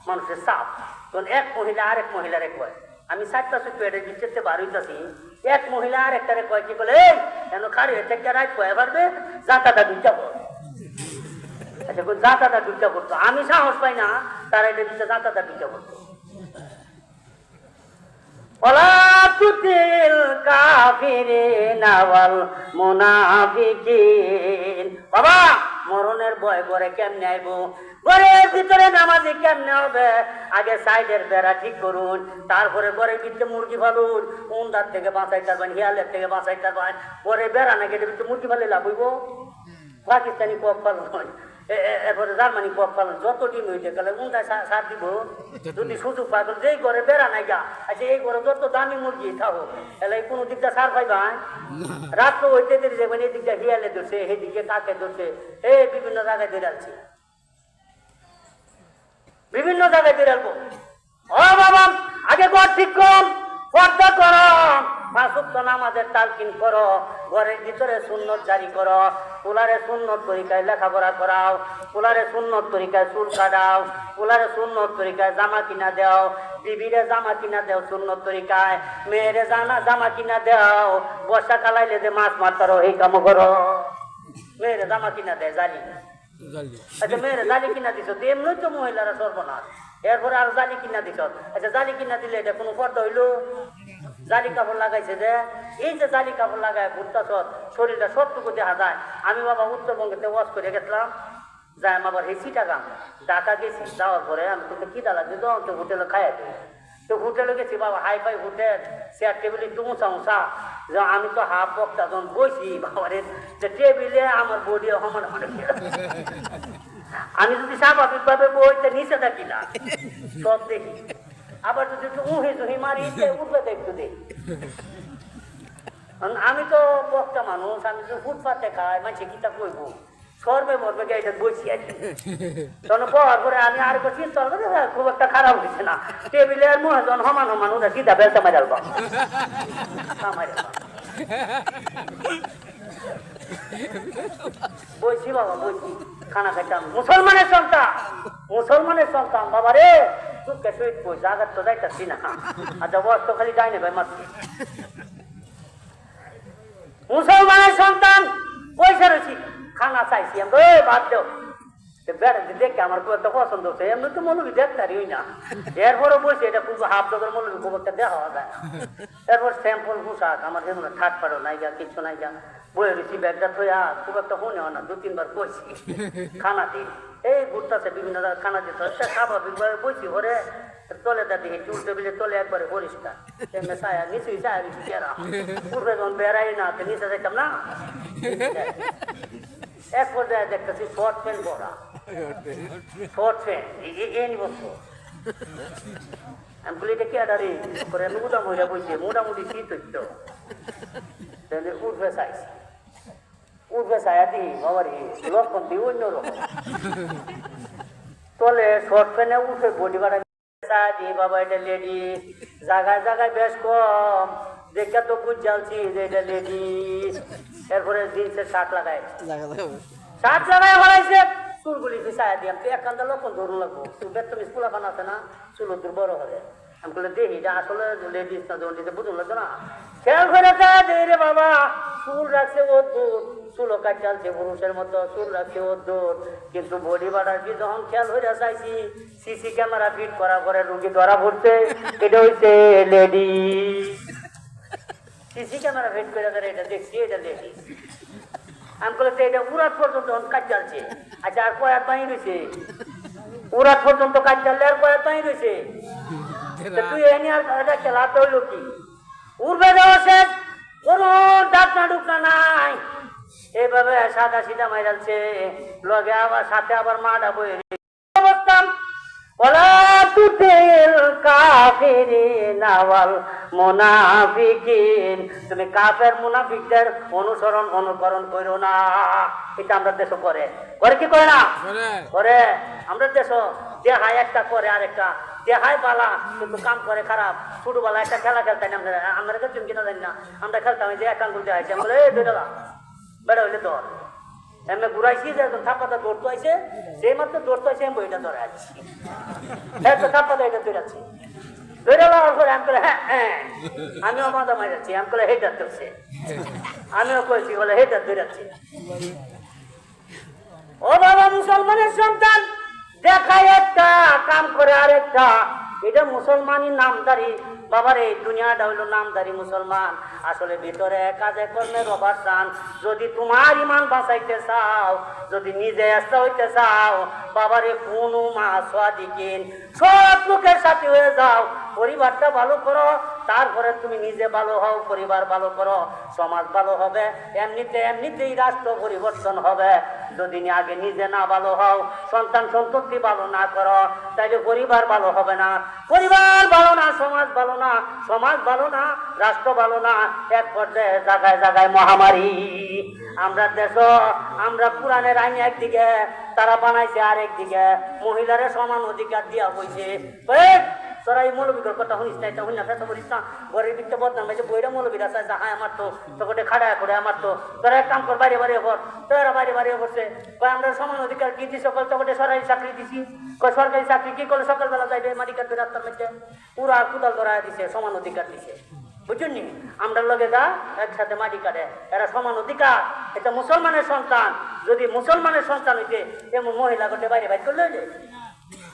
মানুষের চাপ, তখন এক মহিলা আরেক মহিলারে কয়, আমি 4টা পেটের ভিতরে বার হইতেছি, এক মহিলা আরেকটারে কয় কি বলে এই কেন খাড়ি থেকে রাত কয়ে পারবে জাতাটা দুইটা কর। আচ্ছা জাতাটা দুইটা করতো, আমি সাহস পাই না, তারা এটা দিতে জাতাটা দুইটা করতো। বাবা মরণের ভয় করে কেমনে আইব, ঘরের ভিতরে নামাজি কেমনে হবে? আগে সাইডের বেড়া ঠিক করুন, তারপরে ঘরের ভিতরে মুরগি ফালুন, উন্দার থেকে বাঁচাইতে পারবেন, হিয়ালের থেকে বাঁচাইতে পারবেন। ঘরে বেড়া না কেটে ভিতরে মুরগি ফালে লাভ হইব? পাকিস্তানি কক পালন হয়, এরপরে জার্মানি কক পালন, যত ডিম হইতে গেলে উন্দায় সার দিব যদি সুযোগ পাই। যেই ঘরে বেড়া নাই গা, আচ্ছা এই ঘরে যত দামি মুরগি থাকো এলে কোনো দিকটা সার পাইবা, রাত্র হইতে দেরি যাবেন, এই দিকটা হিয়ালে ধরছে, এই দিকে কাকে ধরছে, এই বিভিন্ন জায়গায় ধরে আনছি, বিভিন্ন জায়গায় ধরে আনবো। ও বাবা আগে ঘর ঠিক কম, পর্দা করো, 5 ওয়াক্ত নামাজের তালকিন করো, ঘরের ভিতরে সুন্নত জারি করো, পোলারে সুন্নত তরিকায় লেখাপড়া করাও, পোলারে সুন্নত তরিকায় চুল কাটাও, পোলারে সুন্নত তরিকায় জামা কিনা দেও, বিবিরে জামা কিনা দেও সুন্নত তরিকায়, মেয়েরে জামা কিনা দেও, বর্ষা কালাইলে যে মাছ মারতারো এই কাম করো। মেয়েরে জামা কিনা দেয় জালি, আচ্ছা মেয়েরে জালি কিনা দিছ, এমনি তো মহিলারা সর্বনাশ, এরপরে আর জালি কিনা দিছ, আচ্ছা জালি কিনা দিলে এটা কোনো পর্দা হইলো? জালি কাপড় লাগাইছে যে, এই যে জালি কাপড় লাগায় ঘুরতাছ, শরীরটা সবটুকু দেখা যায়। আমি বাবা উত্তরবঙ্গেতে ওয়াশ করে গেছিলাম, যাই আমি আবার হেসি টাকা ঢাকা গেছি, যাওয়ার পরে আমি তো কি দালা দিত তো হোটেলে খাই, তো হোটেলে গেছি বাবা, হাই ফাই হোটেল, চেয়ার টেবিলে একটু উঁচা উঁচা, যে আমি তো হাফ বক্তা যখন বইছি বাবারে, যে টেবিলে আমার বডি সমান সমান, আমি যদি স্বাভাবিকভাবে বইতে নিচে থাকি না সব দেখি, আবার যদি একটু উহি জুহি মারি উঠবে একটু দেখি। আমি তো বক্তা মানুষ, আমি তো ফুটপাতে খাই, মানুষে কিতা কইব, সর্বে মরবে গাড়িটা বসি আর কি। তখন পর পরে আমি আর চিন্তা করি খুব একটা খারাপ হয়েছে না, টেবিলের মহাজন সমান সমান ওরা সিধা বেলটা মারাল বা বইছি বাবা, বইছি খানা খাইতাম, মুসলমানের সন্তান, মুসলমানের সন্তান বাবা রে, দুঃখে শহীদ বই জাগার তো যাইতাছি না। আচ্ছা বস তো খালি যাই না ভাই মাত্র, মুসলমানের সন্তান পয়সা রয়েছি, খানা চাইছি আমি বাদ দেও, দেখে আমার খুব একটা পছন্দ হচ্ছে, এমনি তো মৌলবি দেখতারি হই না, এরপরে বলছি এটা খুব হাফ ডগের মৌলবি খুব একটা দেখা যায় না। এরপর স্যাম্পল পোশাক আমার যেমন ঠাট পাড়ো নাই গা, কিছু নাই গা, বইয়ে রয়েছি ব্যাগটা থইয়া, খুব একটা মনে হয় না, 2-3 বার কইছি খানা দিই, এই ঘুরতেছে বিভিন্ন জায়গায় খানা দিতে হচ্ছে, স্বাভাবিকভাবে বইছি ঘরে তলে দাদি চুল টেবিলে তলে একবারে পরিষ্কার, এমনি ছায়া নিচুই ছায়া দিচ্ছি চেরা, পূর্বে যখন বেড়াই না নিচে যাইতাম না, এক পর্যায়ে দেখতেছি শর্ট প্যান্ট পরা, শর্ট প্যান্ট এই বছর আমি বলি এটা কি আডারি করে মুদা মহিলা বলছে, মোটামুটি শীত হইতো, উঠবে চাইছি, উঠবে ছায়া দিই বাবার লক্ষণ দিই অন্যরকম, তলে শর্ট প্যান্টে উঠে বডি বাড়া দি বাবা, এটা লেডিস, জায়গায় জায়গায় বেশ কম, দেখে তো বুঝালছি যে এটা লেডিস। এরপরে জিন্সের শার্ট লাগায়, শার্ট লাগায় হলাইছে, চুলগুলি পিছায় দিলাম, তো একান্ত লক্ষণ ধরুন লাগবো, বেতমিস পোলাপান আছে না, চুল তোর বড় হবে, আমি বলে দেখি এটা আসলে লেডিস না, যখন দিতে বুঝুন লাগতো না, খেয়াল করে রে বাবা, চুল রাখছে ওর দূর, চুলো কাজ চালছে পুরুষের মতো, চুল রাখছে ওর দূর, কিন্তু বডি বাড়ার কি যখন খেয়াল হয়ে চাইছি, সিসি ক্যামেরা ফিট করা করে রুগী ধরা পড়ছে, এটা হইছে লেডিস। সিসি ক্যামেরা ফেট করে ধরে এটা দেখছি এটা দেখি আমি বলে এটা উড়াত পর্যন্ত কাজ চলছে আচ্ছা আর কয়াত বাহির হয়েছে উড়াত পর্যন্ত কাজ চললে আর কয়াত বাহির হয়েছে তুই এ নিয়ে আর খেলা হইল কি উড়বে দেওয়া শেষ কোনো ডাকনা ডুকনা নাই এইভাবে সাদা সিধা মাইরালছে লগে আবার সাথে আবার মাটা বই অবস্থান ওলা তুতিল কাফিরিন ওয়াল মুনাফিকিন তুমি কাফের মুনাফিকদের অনুসরণ অনুকরণ করো না এটা আমরা দেশ করে কি করে না করে আমরা দেশ দেহায় একটা করে আরেকটা দেহায় বালা কিন্তু কাম করে খারাপ ছোটবেলা একটা খেলা খেলতাম আমরা খেলতাম কিনা জানি না আমরা খেলতাম যে এক আঙ্গুল দেখাইছি আমরা এই বেড়া বেড়া হইলে তোর এমনি ঘুরাইছি যে একজন থাপ্পাটা দৌড়তে আইছে যে মাত্র দৌড়তে আইছে আমি বইটা ধরে আছি হ্যাঁ তো থাপ্পাটা এটা দৌড়াচ্ছি দৌড়ে যাওয়ার পরে আমি বলে হ্যাঁ আমিও মাথা মারাচ্ছি আমি বলে হেটার ধরছে আমিও কইছি বলে হেটার দৌড়াচ্ছি ও বাবা মুসলমানের সন্তান দেখায় একটা কাম করে আরেকটা এটা মুসলমানই নামদারি বাবার এই দুনিয়াটা হইলো নামদারি মুসলমান আসলে ভিতরে কাজে কর্মের অবস্থান যদি তোমার ইমান বাঁচাইতে চাও যদি নিজে আসতে হইতে চাও বাবারে কোনো মা সাদিকিন সব লোকের সাথে হয়ে যাও পরিবারটা ভালো করো তারপরে তুমি নিজে ভালো হও পরিবার ভালো করো সমাজ ভালো হবে এমনিতেই রাষ্ট্র পরিবর্তন হবে যদি আগে নিজে না ভালো হও সন্তান সন্ততি ভালো না করো তাইলে পরিবার ভালো হবে না পরিবার ভালো না সমাজ ভালো না সমাজ ভালো না রাষ্ট্র ভালো না এক পর্যায়ে জায়গায় জায়গায় মহামারী আমরা দেশ আমরা কোরআনের আইন একদিকে তারা বানাইছে আরেকদিকে মহিলারা সমান অধিকার দিয়া হয়েছে তোরা এই মৌলবীর কথা শুনিস না এটা শুনি না ফেসা করিস না ঘরের ভিতরে বদনাম হয়েছে বইরা মৌলবীরা চাই যা আমার তো তোকে খাড়া করে আমার তো তোরা এক কাম কর বাইরে বাইরে ভর তোরা বাইরে বাইরে করছে আমরা সমান অধিকার কি দিছি সকল তোকে সরকারি চাকরি দিছি সরকারি চাকরি কি করলে সকালবেলা যাইবে মালিকার রাস্তার মধ্যে পুরা কুদাল ধরা দিছে সমান অধিকার দিছে বুঝুননি আমরা লগে যা একসাথে মাটি কাটে এরা সমান অধিকার এটা মুসলমানের সন্তান যদি মুসলমানের সন্তান হইতে এমন মহিলা করতে বাইরে বাইর করলে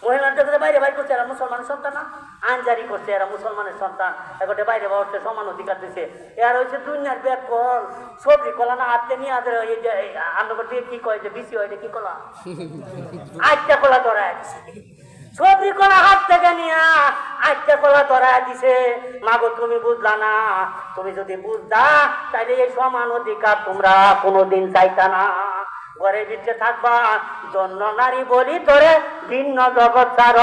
মহিলাদের বাইরে বাইর করছে এরা মুসলমানের সন্তান না আইন জারি করছে এরা মুসলমানের সন্তান এগোটে বাইরে বসছে সমান অধিকার দিচ্ছে এরা হচ্ছে দুনিয়ার ব্যাগ কল সবজি কলা না হাতে নিয়ে আদের আমরা দিয়ে কি কয় যে বিসি হয় কি কলা আটটা কলা ধরা সবজি কলা হাত থেকে নিয়ে আটটা কলা ধরা দিছে মাগো তুমি বুঝলা না তুমি যদি বুঝতা তাহলে এই সমান অধিকার তোমরা কোনোদিন চাইতা না ঘরের ভিতরে থাকবা জন্য নারী বলি তোরে ভিন্ন জগৎ ছাড়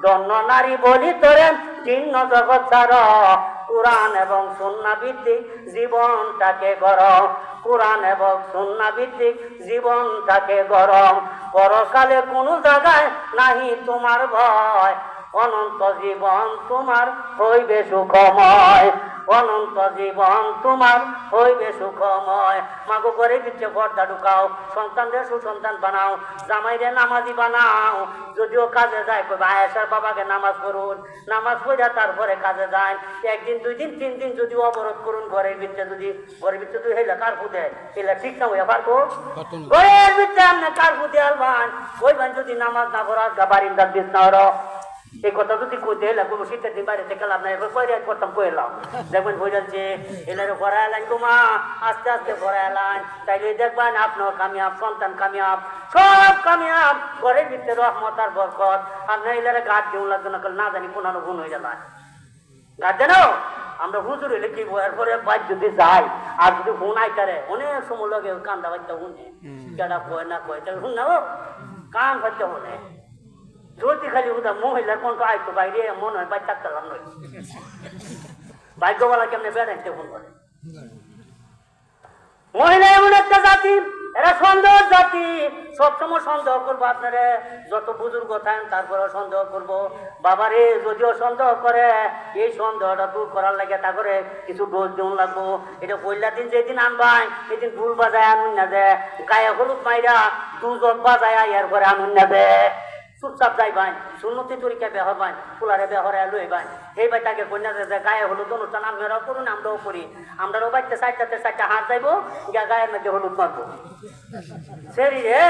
জন্য নারী বলি তোরে ভিন্ন জগৎ ছাড় কোরআন এবং সুন্নাহ ভিত্তিক জীবনটাকে গরম কোরআন এবং সুন্নাহ ভিত্তিক জীবনটাকে গরম পরকালে কোনো জায়গায় নাহি তোমার ভয় অনন্ত জীবন তোমার হইবে সুখময় অনন্ত জীবন তোমার হইবে সুখময় মাগো করে দিচ্ছে পর্দা ঢুকাও সন্তানদের সুসন্তান বানাও জামাইরে নামাজি বানাও যদিও কাজে যায় আয়েশার বাবাকে নামাজ পড়ুন নামাজ পড়া তারপরে কাজে যায় একদিন দুই দিন তিন দিন যদি অবরোধ করুন ঘরের ভিতরে যদি হেলে কার ফুদে এলে ঠিক না হইয়া পারবো ঘরের ভিতরে আপনি কার ফুদে আলবান ওই বান যদি নামাজ না করা বারিন্দার দিস না এই কথা যদি কইতে এলা কোনো শীতের দিন বাইরে থেকে লাভ নাই এবার কই করতাম কইলাম দেখবেন বই যাচ্ছে এলারে ভরা এলাইন তোমা আস্তে আস্তে ভরা এলাইন তাইলে দেখবেন আপনার কামিয়াব সন্তান কামিয়াব সব কামিয়াব ঘরের ভিতরে রহমত আর বরকত আপনার এলারে গাছ দেউন লাগতো না না জানি কোন গুণ হয়ে গেল গাছ জানো আমরা হুজুর হইলে কি এরপরে বাইর যদি যাই আর যদি হুন আইতারে অনেক সময় লগে কান্দা বাচ্চা হুনে কেডা কয় না কয় তাই হুন না ও কান বাচ্চা হুনে যদি খালি উদা মহিলা কোন তো আইতো বাইরে মনে হয় বাইর থাকতে নয় ভাগ্যওয়ালা কেমনে বেড়াইতে ফোন করে মহিলা এমন একটা জাতি এরা সন্দেহ জাতি সবসময় সন্দেহ করবো আপনারা যত বুজুর্গ থাকেন তারপরে সন্দেহ করবো বাবারে যদিও সন্দেহ করে এই সন্দেহটা দূর করার লাগে তা করে কিছু ডোজ দেওয়া লাগবো এটা পয়লা দিন যেদিন আনবাই সেদিন ঢুল বাজায় আনুন না দেয় গায়ে হলুদ মাইরা দুজন বাজায় এর পরে আনুন না দেয় চুপচাপ যাই ভাই সুন্নতি তরিকা বেহর ভাই ফুলারে বেহরে লই ভাই এই ভাই তাকে কন্যা গায়ে হলুদ অনুষ্ঠান আমরাও করুন আমরাও করি আমরাও বাড়িতে চারটাতে চারটা হাত যাইবো গায়ের মধ্যে হলুদ মারবো সেরি রে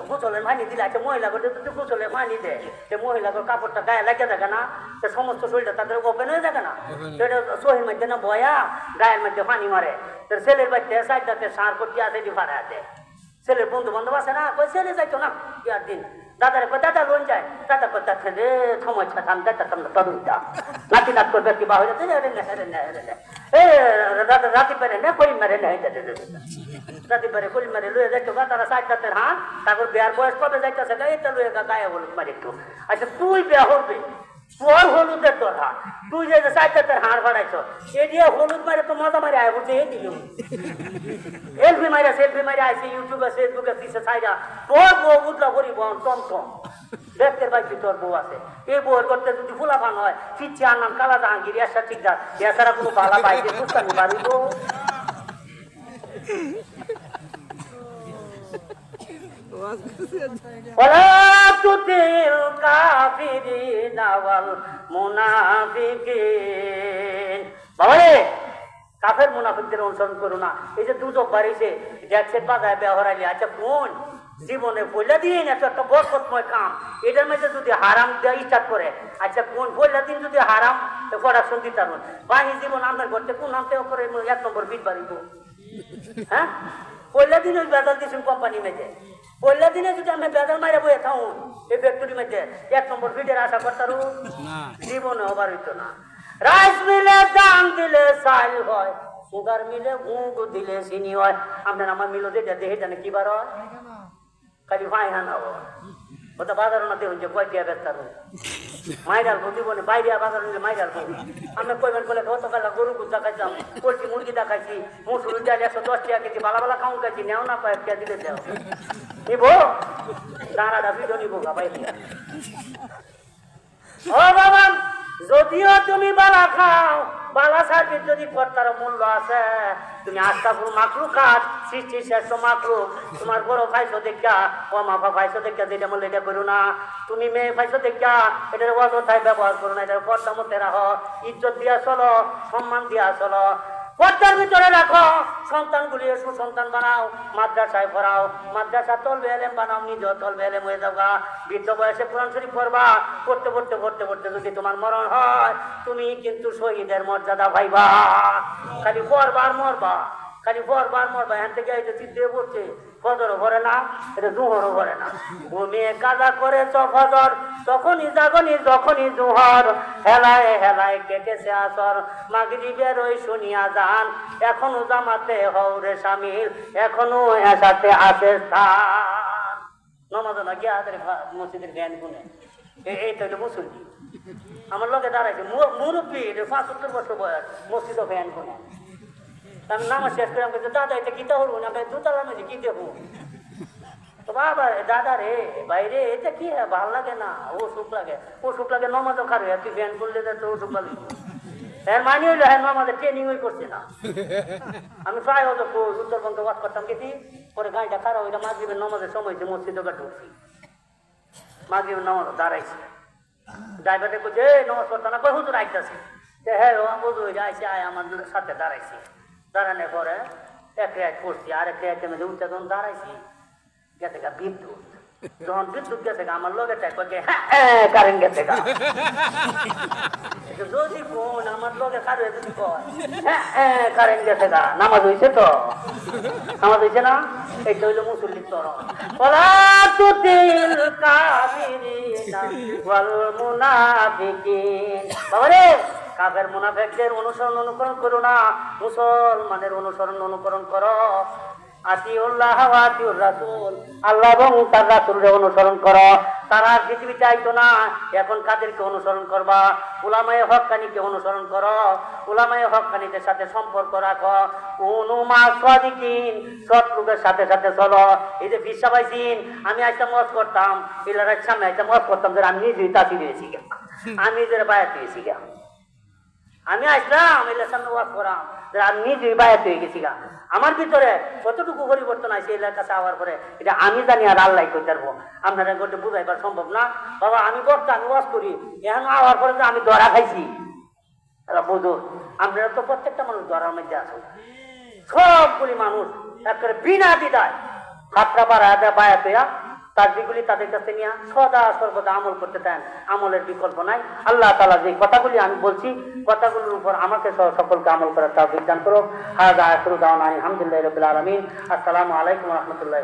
গোসলের পানি দিলে একটা মহিলা করে যদি গোসলের পানি দেয় সে মহিলাকে কাপড়টা গায়ে লাগে থাকে না সে সমস্ত শরীরটা তাদের ওপেন হয়ে থাকে না সেটা শরীর মধ্যে না বয়া গায়ের মধ্যে পানি মারে তোর ছেলের বাড়িতে সাইডটাতে সার করতে আসে দি ভাড়া আছে ছেলের বন্ধু বান্ধব আছে না কই ছেলে যাইতো না ইয়ার দিন দাদারে কই দাদা লোন যায় দাদা কই তার ছেলে সমস্যা থাম দাদা সামনে তদুইটা নাতি নাত করবে কি বাহরে রে রে এ দাদা রাতি পারে না কই মারে না রাতি পারে কই মারে লয়ে যাইতো গা তারা সাইডটাতে হান তারপর বিয়ার বয়স কবে যাইতেছে গা এটা লয়ে গা গায়ে হলুদ মারি একটু আচ্ছা তুই বিয়া হবি তোর হলুদের দরকার তুই যে সাইডটাতে হাড় ফাড়াইছ এ দিয়ে হলুদ মারে তো মজা মারে আয় বলছে এই দিল সেলফি মারে আইছে ইউটিউবে ফেসবুকে দিছে সাইডা তোর বউ উঠলা করি বোন টমটম দেখতে পাইছি তোর বউ আছে এই বউয়ের করতে যদি ফুলাফান হয় চিচ্ছি আর নাম কালা জাহাঙ্গীর এসা ঠিক যাক এছাড়া কোনো ভালা পাইছে বুঝতাম পারিব ولا تطع الكافرين والمنافقين বাবারে কাফের মুনাফিকদের অনুসরণ করো না এই যে দুজক বাড়িছে দেখছে বাজায় ব্যবহারাইলে আচ্ছা কোন জীবনে বইলা দিন একটা বরকতময় কাম এটার মধ্যে যদি হারাম দেওয়া স্টার্ট করে আচ্ছা কোন বইলা দিন যদি হারাম প্রোডাকশন দিতে পারবেন বাহি জীবন আপনার ঘরতে কোন নামতে করে 1 নম্বর বিট বাড়িব হ্যাঁ পয়লা দিন ওই বেজাল দিয়েছেন কোম্পানি মেঝে পয়লা দিনে যদি আমি বেজাল মারে বয়ে থাকুন এই ফ্যাক্টরি মধ্যে 1 নম্বর ফিটের আশা করতাম জীবনে হবার হইতো না রাইস মিলে দান দিলে চাল হয় সুগার মিলে মুগ দিলে চিনি হয় আপনার আমার মিলো যেটা দেহে জানে কি বার হয় খালি ভাই হান হবো ওটা বাজার না দেখুন যে কয় দিয়া ব্যস্ত মাইরাল জীবনে বাইরে বাজার নিলে মাইরাল আমি কইবেন বলে গতকাল গরু গুড় দেখাইছিলাম পোলট্রি মুরগি দেখাইছি মুসুর ডাল 110 টাকা কেজি বালা বালা খাউন খাইছি নেও না কয়েক টাকা দিলে দেও নিব দাঁড়াটা ভিডিও নিব ভাই ও বাবা যদিও তুমি বালা খাও বালা সার্ভিস যদি কর্তার মূল্য আছে তুমি আশরাফুল মাখলুকাত সৃষ্টি শ্রেষ্ঠ মাখলুক তোমার বড় পাইছো দেখা ও মাফা পাইছো দেখা যেটা বললে এটা করো না তুমি মেয়ে পাইছো দেখা এটার অযথায় ব্যবহার করো না এটার পর্দা মধ্যে রাখো ইজ্জত দিয়া চলো সম্মান দিয়া চলো পর্দার ভিতরে রাখো সন্তানগুলি সুসন্তান বানাও মাদ্রাসায় পড়াও মাদ্রাসা তলবে এলেম বানাও নিজেও তলবে এলেম হয়ে যাওয়া বৃদ্ধ বয়সে কোরআন শরীফ পড়বা পড়তে পড়তে পড়তে পড়তে যদি তোমার মরণ হয় তুমি কিন্তু শহীদের মর্যাদা পাইবা খালি পড়বার মরবা খালি পড়বার মরবা এখান থেকে এই যে চিত্তে পড়ছে ফজরও ভরে না এটা জুহরও ভরে না ঘুমিয়ে কাজা করেছ ফজর তখনই জাগনি যখনই জুহর হেলায় হেলায় কেটেছে আসর মাগরিবের ওই শুনিয়া যান এখনো জামাতে হৌরে শামিল এখনো এসাতে আছে স্থান নমাজ না গিয়া মসজিদের জ্ঞান গুনে এই তো এটা মুসল্লি আমার লোকে দাঁড়াইছে মুরব্বী 75 বছর বয়স মসজিদও ফ্যান গুনে আমি নামাজ শেষ করে আমি দাদা এটা কিতা হবো না দুতলার মধ্যে কি দেখবো তো বাবা দাদা রে বাইরে এটা কি ভাল লাগে না ও সুখ লাগে নমাজও খাবে তুই ফ্যান করলে তো ও সুখ লাগে হ্যাঁ মানি হইলো হ্যাঁ নমাজের ট্রেনিং ওই করছে না আমি প্রায় হতো উত্তরবঙ্গে ওয়াজ করতাম গেছি পরে গাড়িটা খারাপ হইলে মাগরিবের নমাজের সময় হয়েছে মসজিদে ঢুকছি মাগরিবের নমাজ দাঁড়াইছে ড্রাইভারটা বলছে এই নমাজ করতাম না কই হুজুর আইতাছে হ্যাঁ বুঝু আইসে আয় আমার সাথে দাঁড়াইছি দাঁড়ানোর পরে এক রেট করছি আর এক রেটের মধ্যে উঠতে যখন দাঁড়াইছি গেছে গা বিদ্যুৎ যখন বিদ্যুৎ গেছে গা আমার লগে কারেন্ট গেছে গা যদি কোন আমার লগে কারে যদি কারেন্ট গেছে গা নামাজ হয়েছে তো নামাজ হয়েছে না এইটা হইলো মুসল্লির তরফ ওয়ালা তুতিল কাফিরিনা ওয়াল মুনাফিকিন বাবারে কাফের মুনাফিকদের অনুকরণ করো না মুসলমানের অনুকরণ করো আতিউল্লাহ ওয়া আতিউর রাসূল আল্লাহ এবং তার রাসূলের অনুসরণ করো তারা পৃথিবীতে আইতো না এখন কাদেরকে অনুসরণ করবা উলামায়ে হক্কানিকে অনুসরণ করো উলামায়ে হক্কানিদের সাথে সম্পর্ক রাখো কুনু মা সাদিকিন সৎ লোকের সাথে সাথে চলো এই যে ফিসা পাইছিন আমি আইসা মত করতাম ইলার সামনে আইসা মত করতাম যে আমি নিজেই তাসি দিয়েছি আমি নিজের বায়াত দিয়েছি আমি আসলাম এলার সামনে ওয়াজ করাম আমি নিজেই বায়াত হয়ে গেছি গা আমার ভিতরে কতটুকু পরিবর্তন আছে এলার কাছে আওয়ার পরে এটা আমি জানি আর আল্লাহ করতে পারবো আপনারা গোটে বুঝাইবার সম্ভব না বাবা আমি বক্তা আমি ওয়াজ করি এখন আওয়ার পরে আমি ধরা খাইছি বুঝো আপনারা তো প্রত্যেকটা মানুষ ধরার মধ্যে আছো সবগুলি মানুষ একেবারে বিনা দ্বিধায় হাতটা বাড়ায় দেয় বায়াত হইয়া তাসবিহগুলি তাদের কাছে নিয়ে সদা সর্বদা আমল করতে দেন, আমলের বিকল্প নাই। আল্লাহ তাআলা যে কথাগুলি আমি বলছি কথাগুলোর উপর আমাকে সহ সকলকে আমল করার তৌফিক দান করুক। হাযা আখিরু দাওয়ানা আলহামদুলিল্লাহি রাব্বিল আলামিন। আসসালামু আলাইকুম ওয়া রাহমাতুল্লাহি।